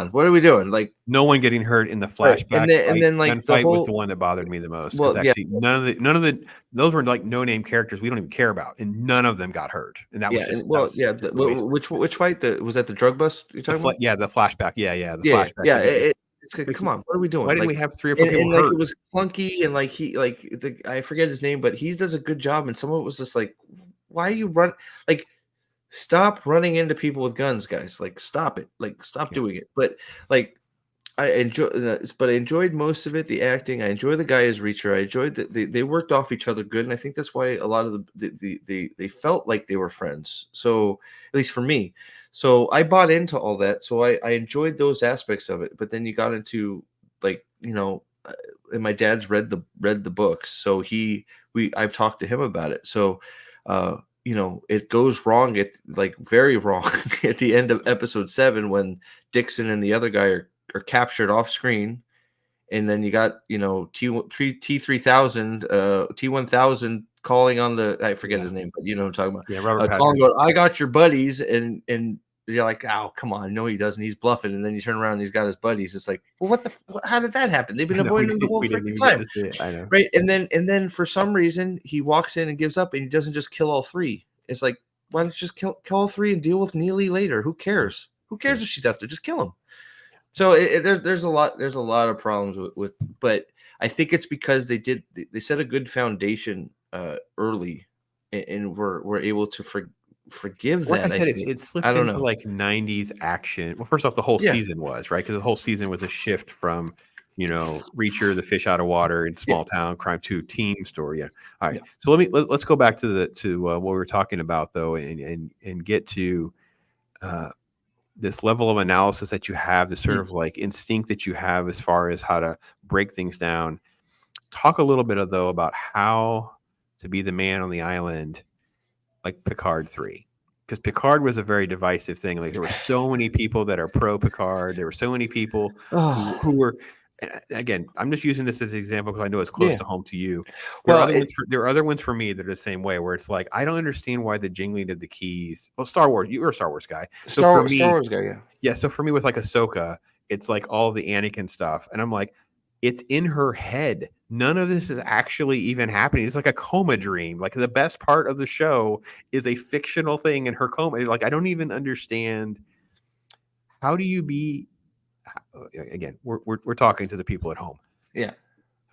what are we doing? Like, no one getting hurt in the flashback. Right. And then like gunfight was the one that bothered me the most. Well, actually, none of the those were like no name characters we don't even care about, and none of them got hurt. And that was just which fight? Was that the drug bust you're talking about? Yeah, the flashback. Yeah, the flashback. It's like, come on, what are we doing? Why didn't we have 3 or 4 people hurt? It was clunky, and I forget his name, but he does a good job. And some of it was just like, why are you run? Like, stop running into people with guns, guys. Like, stop it. Like, stop doing it. But like, I enjoyed most of it. The acting, I enjoy the guy as Reacher. I enjoyed that they worked off each other good, and I think that's why a lot of they felt like they were friends. So at least for me. So I bought into all that. So I enjoyed those aspects of it. But then you got into and my dad's read the books. So I've talked to him about it. So it goes wrong very wrong at the end of episode 7 when Dixon and the other guy are are captured off screen, and then you got T3000 T1000 calling on the, I forget Yeah. his name, but you know what I'm talking Yeah. about, Robert calling Patrick. going, I got your buddies, and you're like, oh come on, no he doesn't, he's bluffing, and then you turn around and he's got his buddies. It's like, well, how did that happen? They've been I know avoiding him the whole we didn't freaking even get time, to see it. I know. right? And then for some reason he walks in and gives up, and he doesn't just kill all three. It's like, why don't you just kill all three and deal with Neely later? Who cares? Who cares if she's out there? Just kill him. So there's a lot of problems with, but I think it's because they set a good foundation early, and were able to forgive Like I that. I said, think. it I slipped don't into know. like 90s action. Well, first off, the whole Yeah, season was, right? Because the whole season was a shift from, Reacher, the fish out of water in yeah, small town crime, to team story. Yeah. All right. yeah. So let's go back to what we were talking about though, and get to uh, this level of analysis that you have, this sort Mm, of like instinct that you have as far as how to break things down. Talk a little bit though about how to be the man on the island, like Picard 3. Because Picard was a very divisive thing. Like there were so many people that are pro Picard. There were so many people Oh, who were. Again, I'm just using this as an example because I know it's close yeah. to home to you. There are Well, other ones. There are other ones for me that are the same way, where it's like I don't understand why the jingling of the keys. Well, Star Wars. You were a Star Wars guy, so for Star me, Wars guy. Yeah. yeah. So for me, with like Ahsoka, it's like all the Anakin stuff, and I'm like, it's in her head. None of this is actually even happening. It's like a coma dream. Like the best part of the show is a fictional thing in her coma. Like I don't even understand. How do you be? Again, we're talking to the people at home. Yeah.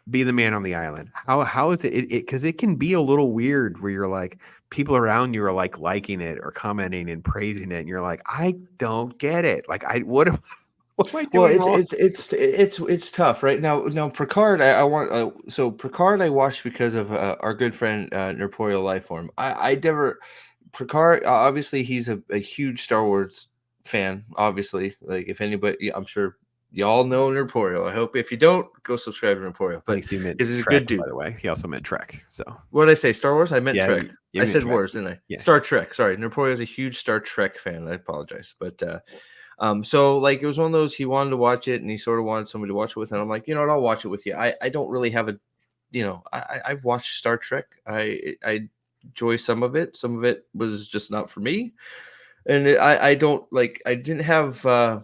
Be the man on the island. How is it? Because it can be a little weird where you're like people around you are like liking it or commenting and praising it, and you're like, I don't get it. Like what am I Well, doing wrong? it's tough right now. Now Picard, I want so Picard I watched because of our good friend Nerporeal Lifeform. I never Picard. Obviously, he's a huge Star Wars fan. Obviously, like if anybody, I'm sure y'all know Nerporeal. I hope if you don't, go subscribe to Nerporeal. But Thanks, you meant he's a Trek, good dude. by the way. He also meant Trek. So What did I say? Star Wars? I meant yeah, Trek. you I meant said Trek. Wars, didn't I? Yeah. Star Trek. Sorry, Nerporeal is a huge Star Trek fan. I apologize, but. So like it was one of those, he wanted to watch it and he sort of wanted somebody to watch it with, and I'm like, you know what, I'll watch it with you. I don't really have a, I've watched Star Trek. I enjoy some of it. Some of it was just not for me, and I don't like. I didn't have Skin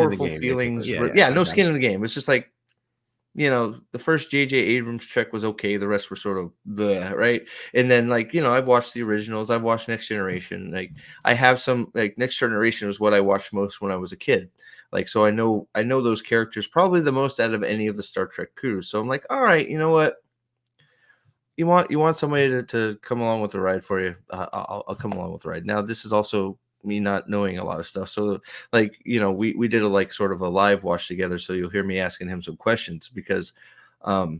in the powerful game, basically. feelings. Yeah, yeah. Yeah, I no got skin in the game. It's just like, the first J.J. Abrams Trek was okay. The rest were sort of the right. And then like, I've watched the originals. I've watched Next Generation. Like I have some like Next Generation was what I watched most when I was a kid. Like, so I know those characters probably the most out of any of the Star Trek crews. So I'm like, all right, you know what? You want somebody to come along with the ride for you. I'll come along with the ride. Now this is also me not knowing a lot of stuff. So like, we did a like sort of a live watch together. So you'll hear me asking him some questions because, well,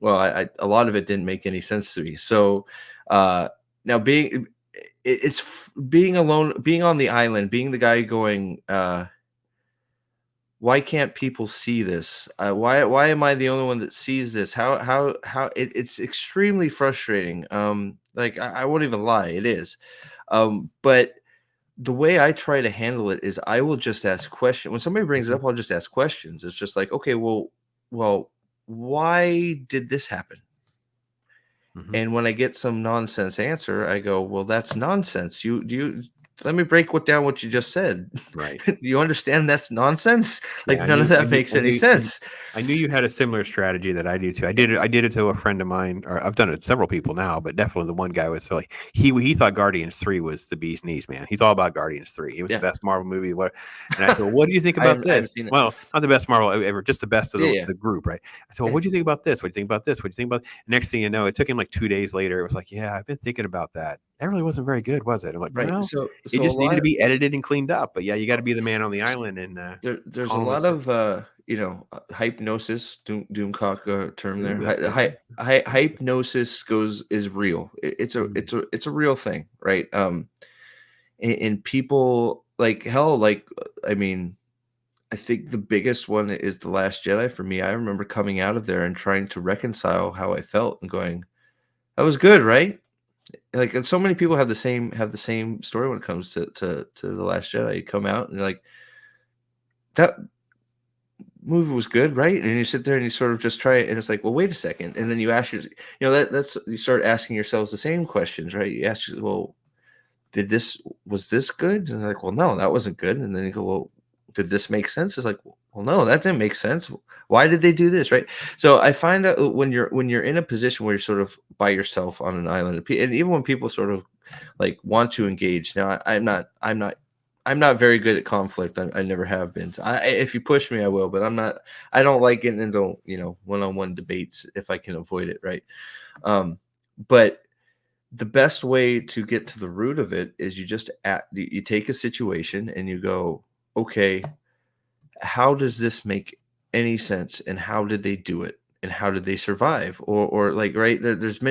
I a lot of it didn't make any sense to me. So now being alone, being on the island, being the guy going, why can't people see this? Why am I the only one that sees this? It's extremely frustrating. Like I won't even lie, it is. But the way I try to handle it is I will just ask questions. When somebody brings it Mhm, up, I'll just ask questions. It's just like, okay, well, why did this happen? mhm. And when I get some nonsense answer, I go, well, that's nonsense. Let me break down what you just said. Right. Do you understand that's nonsense? Like Yeah, none of that makes any sense. I knew you had a similar strategy that I do too. I did it to a friend of mine, or I've done it to several people now, but definitely the one guy was like he thought Guardians 3 was the bee's knees, man. He's all about Guardians 3. It was the Yeah. best Marvel movie. What? And I said, well, what do you think about I haven't this? seen it. Well, not the best Marvel ever, just the best of Yeah, yeah. the group, right? I said, well, Yeah. what do you think about this? What do you think about this? What do you think about? Next thing you know, it took him like 2 days later. It was like, yeah, I've been thinking about that. That really wasn't very good, was it? I'm like, Right. well, So it a just needed to lot be edited and cleaned up. But yeah, you got to be the man on the island and there's a call him lot what's it. of hypnosis, doomcock term Ooh, there. that's good. Hypnosis is real. Mm. It's a real thing, right? And people like hell, like I mean, I think the biggest one is The Last Jedi for me. I remember coming out of there and trying to reconcile how I felt and going, that was good, right? Like, and so many people have the same story when it comes to The Last Jedi. You come out and you're like, that movie was good, right? And you sit there and you sort of just try it, and it's like, well, wait a second, and then you ask that's you start asking yourselves the same questions, right? You ask, well, was this good? And they're like, well, no, that wasn't good. And then you go, well, did this make sense? It's like, well, no, that didn't make sense. Why did they do this, right? So I find out when you're in a position where you're sort of by yourself on an island, and even when people sort of like want to engage. Now, I'm not very good at conflict. I never have been. If you push me, I will, but I'm not. I don't like getting into one-on-one debates if I can avoid it, right? But the best way to get to the root of it is you take a situation and you go, okay, how does this make any sense, and how did they do it, and how did they survive, or like, right there's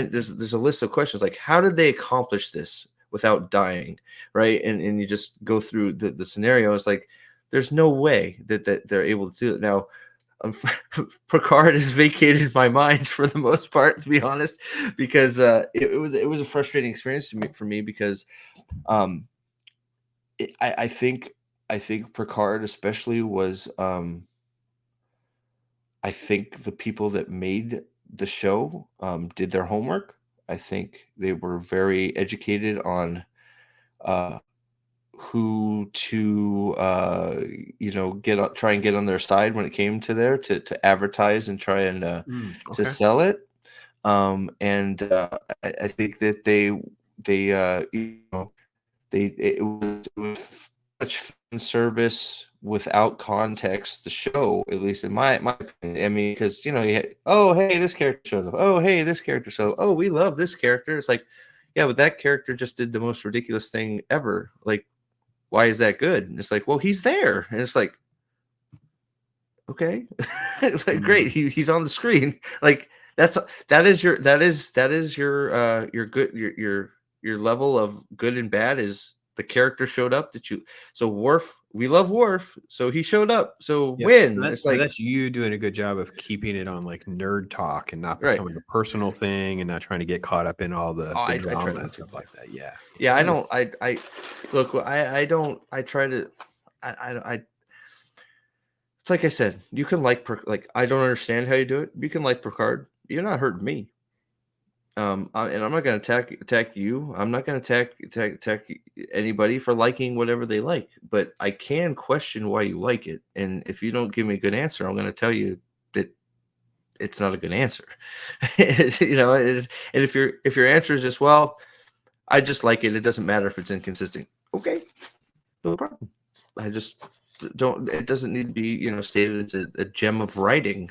a list of questions like, how did they accomplish this without dying, right? And you just go through the scenario. It's like, there's no way that they're able to do it now. Picard has vacated my mind for the most part, to be honest, because it was a frustrating experience for me because I think Picard especially was I think the people that made the show did their homework. I think they were very educated on uh, who to try and get on their side when it came to to advertise and try and to Okay. sell it. And I think that it was much fan service without context. The show, at least in my opinion, I mean, because you had, oh hey, this character showed up. Oh hey, this character showed up. Oh, we love this character. It's like, yeah, but that character just did the most ridiculous thing ever. Like, why is that good? And it's like, well, he's there, and it's like, okay, like, great, he's on the screen. Like, that is your good your level of good and bad is the character showed up that you. So Worf, we love Worf, so he showed up. So Yep. when it's like, That's you doing a good job of keeping it on like nerd talk and not right. becoming a personal thing and not trying to get caught up in all Oh, the I try drama not and to. stuff like that. Yeah. Yeah, I Yeah. don't. I look. I don't. I try to. I. It's like I said. You can like. I don't understand how you do it. You can like Picard. You're not hurting me. And I'm not going to attack you. I'm not going to attack anybody for liking whatever they like. But I can question why you like it. And if you don't give me a good answer, I'm going to tell you that it's not a good answer. And if your answer is just, well, I just like it. It doesn't matter if it's inconsistent. Okay, no problem. I just don't. It doesn't need to be stated as a gem of writing,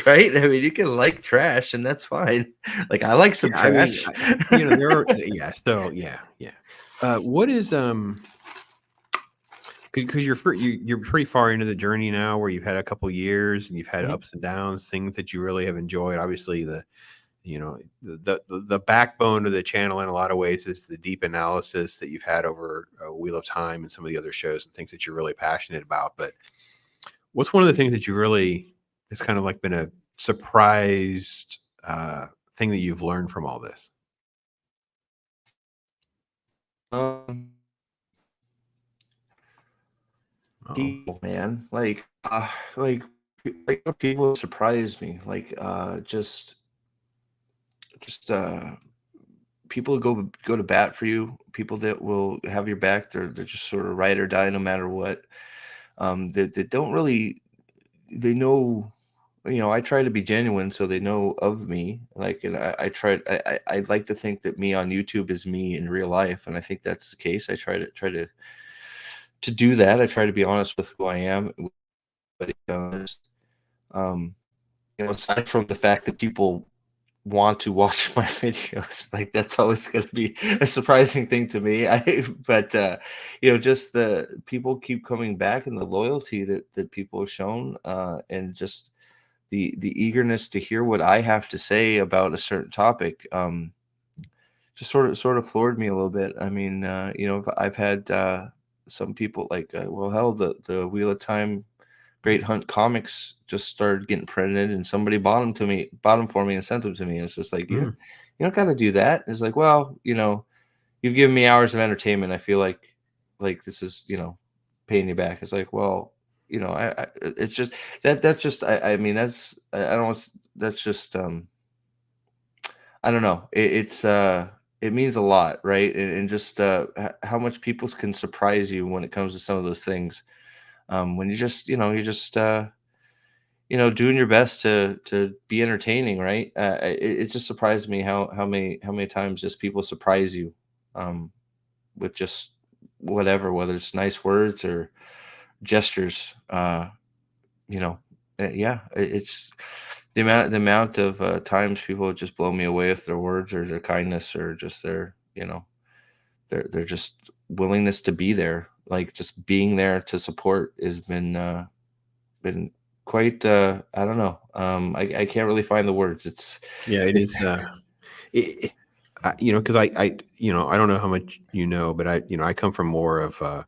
right? I mean, you can like trash, and that's fine. Like, I like some Yeah. I mean, trash. there are, yeah. So, yeah. Yeah. What is, because you're pretty far into the journey now where you've had a couple years and you've had Mhm. ups and downs, things that you really have enjoyed. Obviously, the backbone of the channel in a lot of ways is the deep analysis that you've had over Wheel of Time and some of the other shows and things that you're really passionate about. But what's one of the things that you really has kind of like been a surprised thing that you've learned from all this? Um, Oh, People, man, like people surprise me. Like, just people go to bat for you. People that will have your back. They're just sort of ride or die no matter what. That don't really, they know. I try to be genuine, so they know of me. Like, and I try. I like to think that me on YouTube is me in real life, and I think that's the case. I try to do that. I try to be honest with who I am. But um, aside from the fact that people want to watch my videos, like, that's always going to be a surprising thing to me. But just the people keep coming back, and the loyalty that people have shown, and just the eagerness to hear what I have to say about a certain topic, just sort of floored me a little bit. I mean, I've had some people like, well, hell, the Wheel of Time Great Hunt comics just started getting printed, and somebody bought them for me and sent them to me. And it's just like, you don't got to do that. It's like, well, you've given me hours of entertainment. I feel like this is, paying you back. It's like, well, it's just that's just I mean that's I don't that's just I don't know. It means a lot, right? And just how much people can surprise you when it comes to some of those things. When you're just doing your best to be entertaining, right? It just surprised me how many times just people surprise you with just whatever, whether it's nice words or gestures. You know, yeah, it's the amount of times people just blow me away with their words or their kindness or just their their just willingness to be there, like just being there to support has been quite I don't know, I can't really find the words. Yeah, it It's is. Because I don't know how much but I come from more of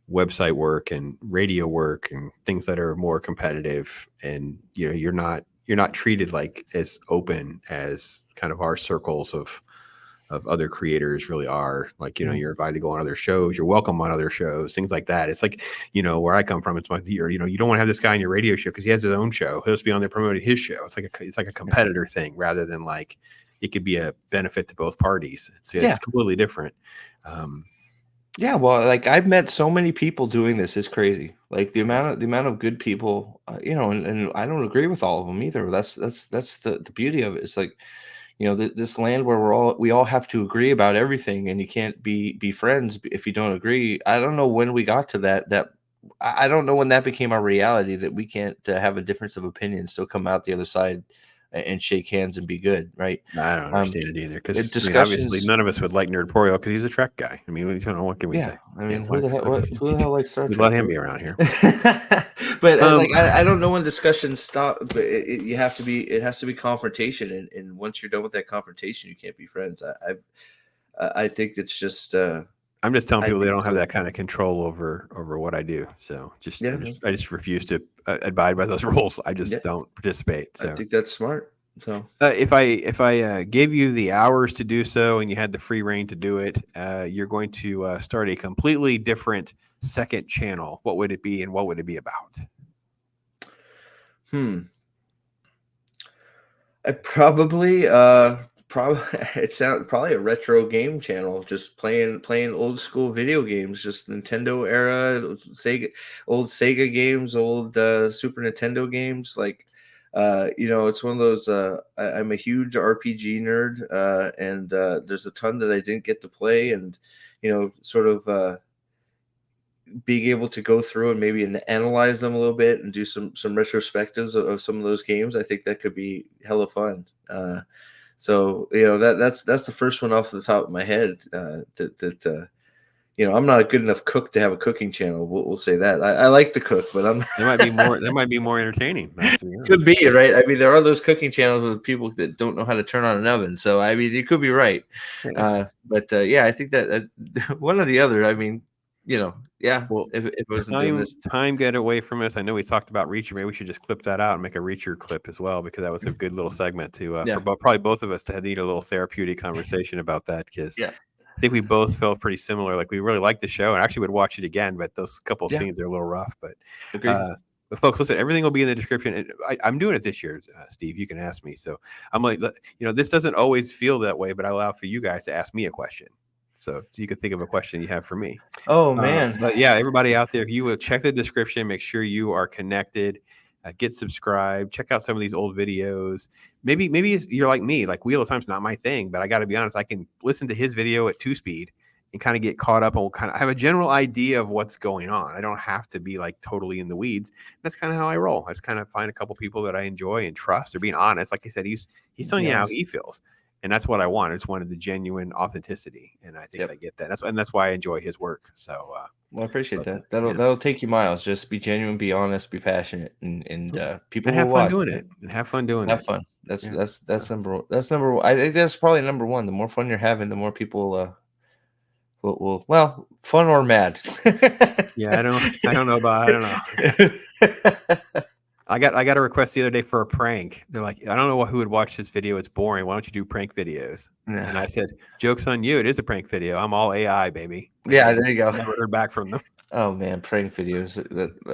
website work and radio work and things that are more competitive, and you're not treated like as open as kind of our circles of other creators really are. Like, Mm, you're invited to go on other shows, you're welcome on other shows, things like that. It's like, where I come from, it's like, you don't want to have this guy on your radio show because he has his own show. He'll just be on there promoting his show. It's like a yeah. competitor thing rather than like it could be a benefit to both parties. It's Yeah. completely different. Um, Yeah, well, like I've met so many people doing this. It's crazy. Like the amount of good people, and I don't agree with all of them either. That's the beauty of it. It's like, this land where we all have to agree about everything, and you can't be friends if you don't agree. I don't know when we got to that. I don't know when that became our reality, that we can't have a difference of opinion, still come out the other side and shake hands and be good, right? I don't understand it either because obviously Discussions. none of us would like Nerdporio because he's a Trek guy. I mean, what can we Yeah, say? I mean, who the hell likes Star We let Trek? him be around here. But Um, like I don't know when discussions stop, but it has to be confrontation, and once you're done with that confrontation, you can't be friends. I think it's just I'm just telling I people they think don't it's have really that kind of control over what I do. So yeah, I just refuse to abide by those rules. I yeah. just don't participate. I So think that's smart. So if I gave you the hours to do so and you had the free reign to do it, you're going to start a completely different second channel. What would it be and what would it be about? I probably it sounds probably a retro game channel, just playing old school video games, just Nintendo era, Sega games, old Super Nintendo games. Like, it's one of those. I'm a huge RPG nerd, and there's a ton that I didn't get to play, and sort of being able to go through and maybe analyze them a little bit and do some retrospectives of some of those games. I think that could be hella fun. So that's the first one off the top of my head. I'm not a good enough cook to have a cooking channel. We'll say that. I like to cook, but I'm That might be more. That might be more entertaining. To be could honest. be right. I mean, there are those cooking channels with people that don't know how to turn on an oven. So I mean, you could be right. Yeah. But yeah, I think that one or the other. I mean, yeah. Well, If I wasn't doing this, time get away from us. I know we talked about Reacher. Maybe we should just clip that out and make a Reacher clip as well because that was a good little segment to yeah, for probably both of us to need a little therapeutic conversation about that because yeah, I think we both felt pretty similar. Like we really liked the show and actually would watch it again, but those couple of yeah. scenes are a little rough. Agreed. But folks, listen, everything will be in the description. And I'm doing it this year, Steve. You can ask me. So I'm like, this doesn't always feel that way, but I allow for you guys to ask me a question. So you can think of a question you have for me. Oh man. But yeah, everybody out there, if you would check the description, make sure you are connected, get subscribed, check out some of these old videos. Maybe you're like me, like Wheel of Time's not my thing, but I got to be honest, I can listen to his video at 2 speed and kind of get caught up and kind of have a general idea of what's going on. I don't have to be like totally in the weeds. That's kind of how I roll. I just kind of find a couple people that I enjoy and trust. They're being honest. Like I said, he's telling you how he feels. And that's what I want. I just wanted the genuine authenticity, and I think I get that. That's why I enjoy his work. So, well, I appreciate that. That'll take you miles. Just be genuine, be honest, be passionate, and people and have will fun watch. doing it. And have fun doing Have it. fun. That's number one. That's number one. I think that's probably number one. The more fun you're having, the more people will fun or mad. Yeah, I don't know about. I don't know. I got a request the other day for a prank. They're like, I don't know who would watch this video. It's boring. Why don't you do prank videos? Yeah. And I said, joke's on you. It is a prank video. I'm all AI, baby. Yeah, there you go. Never heard back from them. Oh man, prank videos.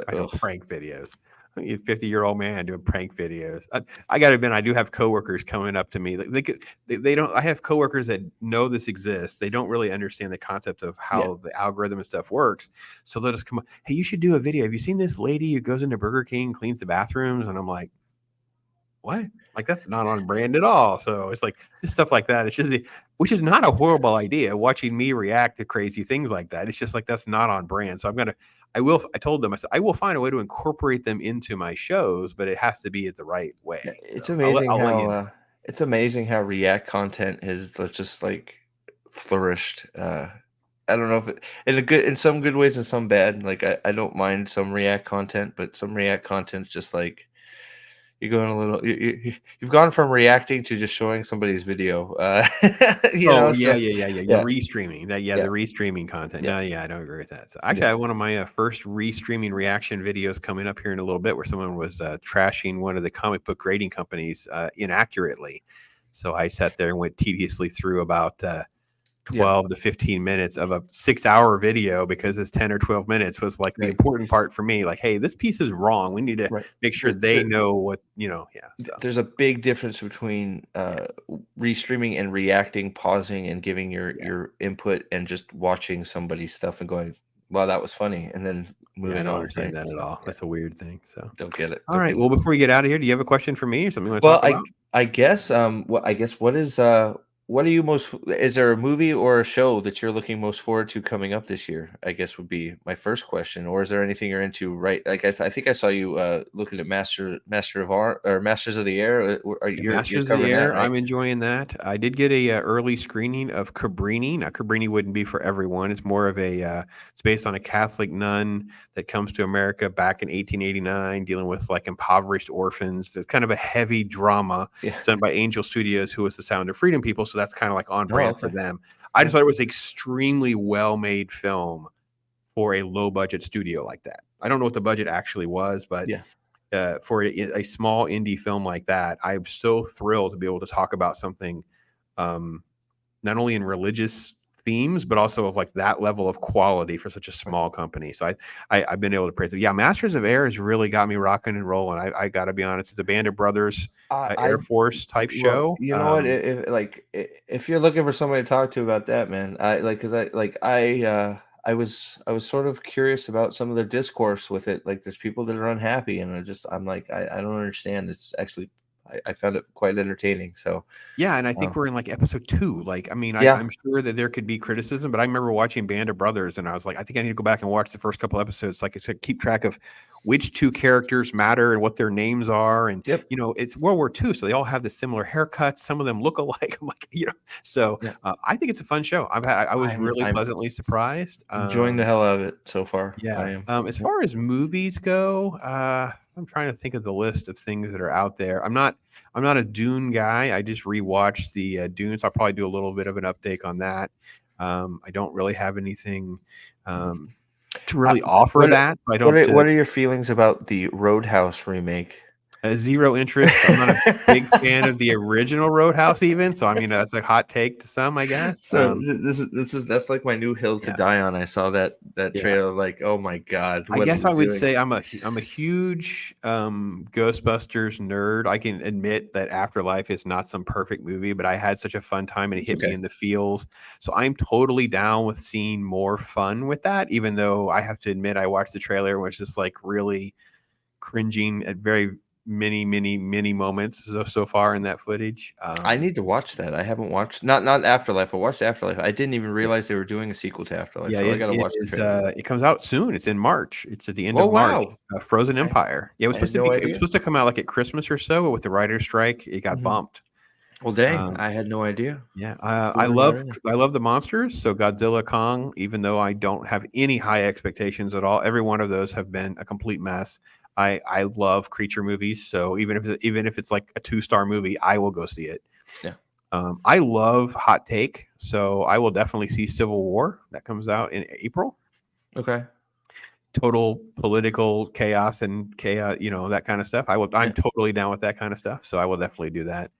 I know prank videos. A 50-year-old man doing prank videos. I got to admit, I do have coworkers coming up to me. They don't. I have coworkers that know this exists. They don't really understand the concept of Yeah. how the algorithm and stuff works. So they'll just come up. Hey, you should do a video. Have you seen this lady who goes into Burger King, cleans the bathrooms? And I'm like, what? Like that's not on brand at all. So it's like just stuff like that. It's just which is not a horrible idea. Watching me react to crazy things like that. It's just like that's not on brand. So I told them, I said, I will find a way to incorporate them into my shows, but it has to be the right way. So It's amazing I'll let you know. it's amazing how React content has just like flourished. I don't know if in some good ways and some bad. Like I don't mind some React content, but some React content's just like you're going a little. You've gone from reacting to just showing somebody's video. Oh So yeah. You're yeah, restreaming that. Yeah, yeah, the restreaming content. yeah, No, yeah, I don't agree with that. So yeah. actually, I have one of my first restreaming reaction videos coming up here in a little bit, where someone was trashing one of the comic book grading companies inaccurately. So I sat there and went tediously through about Yeah. 12 to 15 minutes of a 6-hour video because it's 10 or 12 minutes was like the Right, important part for me. Like, hey, this piece is wrong. We need to right. make sure they know what Yeah. So There's a big difference between yeah, restreaming and reacting, pausing and giving yeah. your input, and just watching somebody's stuff and going, "Wow, that was funny," and then Yeah, I moving don't on. understand Right? that at So all. yeah, That's a weird thing. So, don't get it. all Don't right. get it. Well, before we get out of here, do you have a question for me or something you want to Well, talk about? I guess what are you most is there a movie or a show that you're looking most forward to coming up this year? I guess would be my first question. Or is there anything you're into right like I think I saw you looking at Master of Art or Masters of the Air. Are Yeah, you're Masters of the covering that, Air, right? I'm enjoying that. I did get a early screening of Cabrini. Now, Cabrini wouldn't be for everyone. It's more of it's based on a Catholic nun that comes to America back in 1889, dealing with like impoverished orphans. It's kind of a heavy drama. Yeah. It's done by Angel Studios, who was the Sound of Freedom people. So that's kind of like on Oh, brand for okay. them. I Yeah. just thought it was extremely well made film for a low budget studio like that. I don't know what the budget actually was, but Yeah. for a small indie film like that, I'm so thrilled to be able to talk about something um, not only in religious themes, but also of like that level of quality for such a Right. small company. So I've been able to praise it. Yeah, Masters of Air has really got me rocking and rolling. I got to be honest, it's a Band of Brothers I Air Force type Well, show. you know what? If you're looking for somebody to talk to about that, man, I was sort of curious about some of the discourse with it. Like, there's people that are unhappy, and I'm like, I don't understand. It's actually, I found it quite entertaining. So, Yeah, and I think um, we're in like episode 2. Like, I mean, yeah, I'm sure that there could be criticism, but I remember watching Band of Brothers, and I was like, I think I need to go back and watch the first couple episodes. Like I said, keep track of which 2 characters matter and what their names are. And yep, it's World War II, so they all have the similar haircuts. Some of them look alike. I'm like, so yeah. I think it's a fun show. I was really I'm pleasantly surprised. enjoying the hell out of it so far. I Yeah. am. As Yep. far as movies go, I'm trying to think of the list of things that are out there. I'm not a Dune guy. I just rewatched the Dune, so I'll probably do a little bit of an update on that. I don't really have anything to Uh, really offer what that. I don't what are your feelings about the Roadhouse remake? zero interest. I'm not a big fan of the original Roadhouse, even. So I mean, that's a hot take to some, I guess. So that's like my new hill to Yeah, die on. I saw that yeah. trailer, like, oh my god, I what are guess you I would doing? say I'm a huge Ghostbusters nerd. I can admit that Afterlife is not some perfect movie, but I had such a fun time and it It's hit me okay. in the feels. So I'm totally down with seeing more fun with that, even though I have to admit I watched the trailer and was just like really cringing at very many moments so far in that footage. I need to watch that. I haven't watched not Afterlife. I watched Afterlife. I didn't even Yeah. realize they were doing a sequel to Afterlife, Yeah, so I it, got to it watch the is. trailer. It comes out soon. It's in March. It's at the end Oh of March. wow, Frozen I Empire. Yeah, I had It no was idea. supposed to come out like at Christmas or so, but with the writer's strike, it got Mhm. bumped. Well, dang, Um, I had no idea. yeah, Threw me right in. I love the monsters. So Godzilla, Kong. Even though I don't have any high expectations at all, every one of those have been a complete mess. I love creature movies, so even if it's like a 2-star movie, I will go see it. Yeah. I love Hot Take, so I will definitely see Civil War that comes out in April. Okay. Total political chaos and chaos, that kind of stuff. I'm Yeah. totally down with that kind of stuff. So I will definitely do that.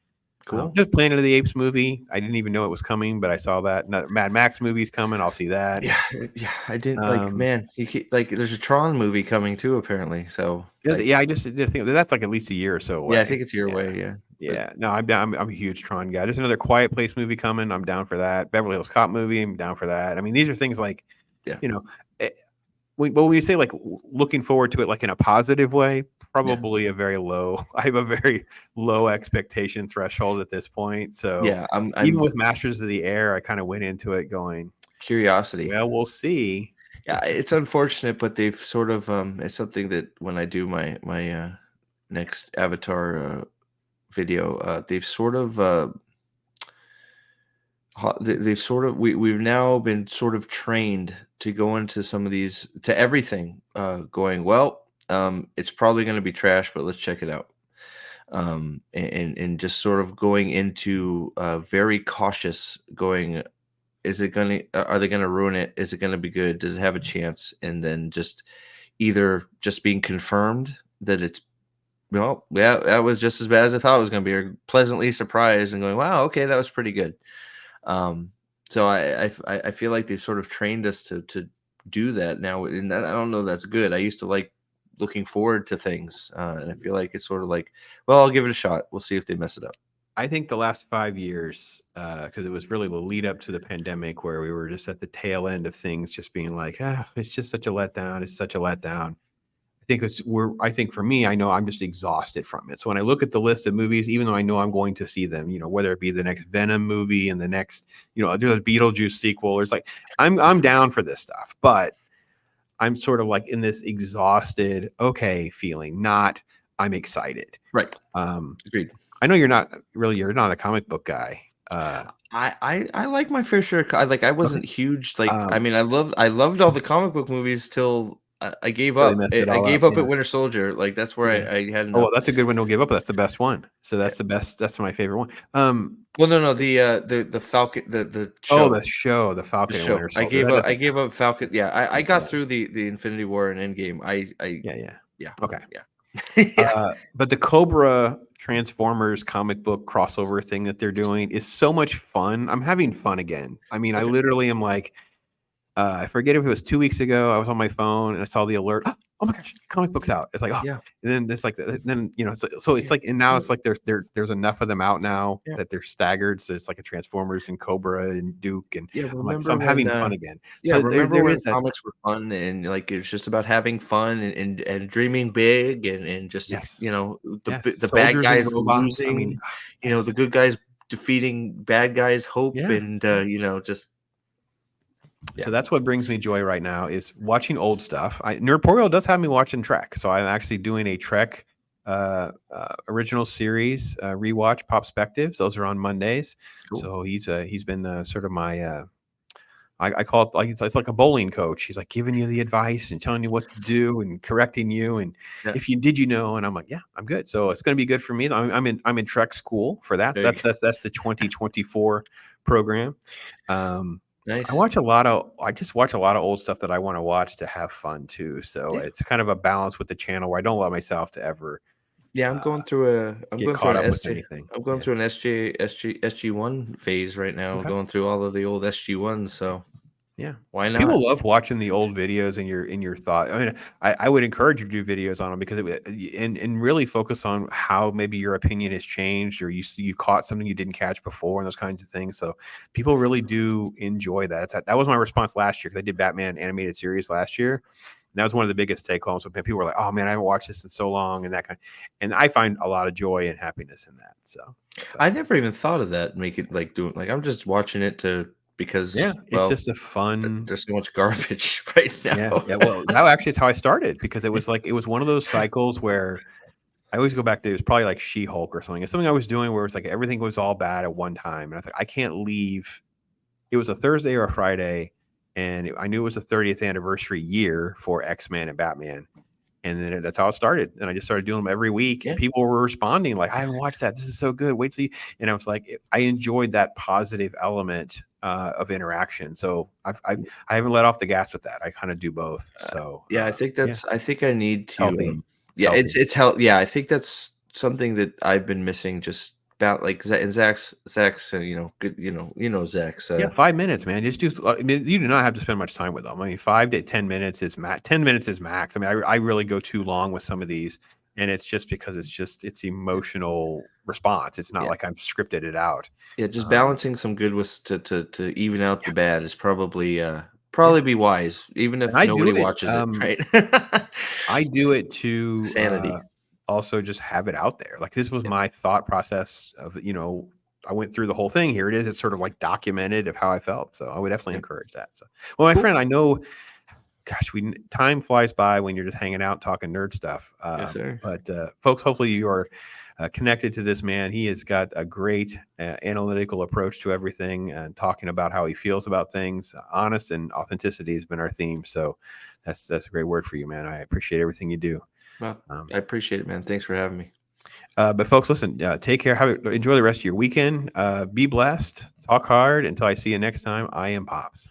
Cool. There's Planet of the Apes movie. I didn't even know it was coming, but I saw that. Mad Max movie's coming. I'll see that. Yeah, yeah. I didn't like. Um, Man, there's a Tron movie coming too, apparently. So yeah, I just did think that's like at least a year or so yeah, I away. think it's your way. Yeah, but Yeah. No, I'm down. I'm a huge Tron guy. There's another Quiet Place movie coming. I'm down for that. Beverly Hills Cop movie. I'm down for that. I mean, these are things like, yeah, you know, eh, when you say like looking forward to it, like in a positive way, yeah, probably a very low. I have a very low expectation threshold at this point. So yeah. even I'm with Masters of the Air, I kind of went into it going, curiosity. well, we'll see. Yeah, it's unfortunate, but they've sort of it's something that when I do my next Avatar video, they've sort of they've sort of we've now been sort of trained to go into some of these to everything going well. It's probably going to be trash, but let's check it out. And just sort of going into very cautious, going, is it going to, are they going to ruin it? Is it going to be good? Does it have a chance? And then just either just being confirmed that it's, well, yeah, that was just as bad as I thought it was going to be, or pleasantly surprised and going, wow, okay, that was pretty good. So I feel like they've sort of trained us to do that now, and I don't know that's good. I used to like looking forward to things, and I feel like it's sort of like, well, I'll give it a shot. We'll see if they mess it up. I think the last 5 years, because it was really the lead up to the pandemic where we were just at the tail end of things, just being like, it's just such a letdown. It's such a letdown. I think for me, I know I'm just exhausted from it. So when I look at the list of movies, even though I know I'm going to see them, whether it be the next Venom movie and the next, there's a Beetlejuice sequel, or it's like, I'm down for this stuff, but I'm sort of like in this exhausted, okay feeling, not I'm excited. Right. Agreed. I know you're not a comic book guy. I like my fair share. I wasn't Okay. huge. I mean, I loved all the comic book movies till I gave They up. messed it I all up. gave up Yeah. at Winter Soldier. Like that's where Yeah. I had Oh, well, enough. that's a good one to give up. That's the best one. So that's the best. That's my favorite one. Well, no, the Falcon, the Oh, show. the show, The The Falcon and show. Winter Soldier. That I doesn't gave count. up Falcon. Yeah, I got Yeah. through the Infinity War and Endgame. Yeah. Yeah. Okay. Yeah. Yeah. But the Cobra Transformers comic book crossover thing that they're doing is so much fun. I'm having fun again. I mean, I Okay. literally am like, I forget if it was 2 weeks ago. I was on my phone and I saw the alert. Oh my gosh, comic books out! It's like, Yeah. and then it's like, then so it's like, and now it's like there's enough of them out now Yeah. that they're staggered. So it's like a Transformers and Cobra and Duke, and Yeah. I'm like, so Remember I'm when having fun again. yeah, So remember there when is that. comics were fun and like it was just about having fun and dreaming big and just Yes, yes, the bad soldiers and guys robots. I mean, losing, the yes, good guys defeating bad guys' hope yeah. and just So yeah. that's what brings me joy right now is watching old stuff. Nerdporial does have me watching Trek, so I'm actually doing a Trek original series rewatch, Popspectives. Those are on Mondays. Cool. So he's been sort of my I call it like it's like a bowling coach. He's like giving you the advice and telling you what to do and correcting you. And Yeah. if you did, and I'm like, yeah, I'm good. So it's going to be good for me. I'm in Trek school for that. So There you go. that's the 2024 program. Nice. I just watch a lot of old stuff that I want to watch to have fun too. So Yeah. it's kind of a balance with the channel where I don't allow myself to ever Yeah, I'm going through get an caught up with SJ anything. I'm going Yeah. through an SG1 phase right now, Okay. going through all of the old SG1s, so Yeah. why not? People love watching the old videos and your thought. I mean, I would encourage you to do videos on them because and really focus on how maybe your opinion has changed or you caught something you didn't catch before and those kinds of things. So people really do enjoy that. That was my response last year because I did Batman animated series last year. And that was one of the biggest take homes. So people were like, "Oh man, I haven't watched this in so long," and that kind. And I find a lot of joy and happiness in that. So I never even thought of that, make it like doing like I'm just watching it because, yeah, it's well, just a fun. there's so much garbage right now. Yeah. Well, that actually is how I started because it was one of those cycles where I always go back to it was probably like She-Hulk or something. It's something I was doing where it's like everything was all bad at one time, and I was like, I can't leave. It was a Thursday or a Friday, and I knew it was the 30th anniversary year for X-Men and Batman, and then that's how it started. And I just started doing them every week, Yeah. and people were responding like, "I haven't watched that. This is so good. Wait till you." And I was like, I enjoyed that positive element of interaction. So I haven't let off the gas with that. I kind of do both. So Yeah, I think I need it's to healthy. yeah, Healthy. it's health yeah, I think that's something that I've been missing just about like Zach's good, Zach's. Yeah, 5 minutes, man. Just do. I mean, you do not have to spend much time with them. I mean, 5 to 10 minutes is max. 10 minutes is max. I mean, I really go too long with some of these, and it's just because it's emotional response. It's not Yeah. like I'm scripted it out. Yeah, just Um, balancing some good with to even out yeah, the bad is probably yeah. be wise, even And if nobody watches it, right? I do it to Sanity. also just have it out there. Like this was Yeah, my thought process of, I went through the whole thing. Here it is. It's sort of like documented of how I felt. So I would definitely yeah. encourage that. So, well, my Cool. friend, I know, gosh, time flies by when you're just hanging out talking nerd stuff. Yes, sir. But folks, hopefully you are connected to this man. He has got a great analytical approach to everything and talking about how he feels about things. Honest and authenticity has been our theme. So that's a great word for you, man. I appreciate everything you do. Well, Um, I appreciate it, man. Thanks for having me. but folks, listen, take care. Enjoy the rest of your weekend. Be blessed. Talk hard. Until I see you next time, I am Pops.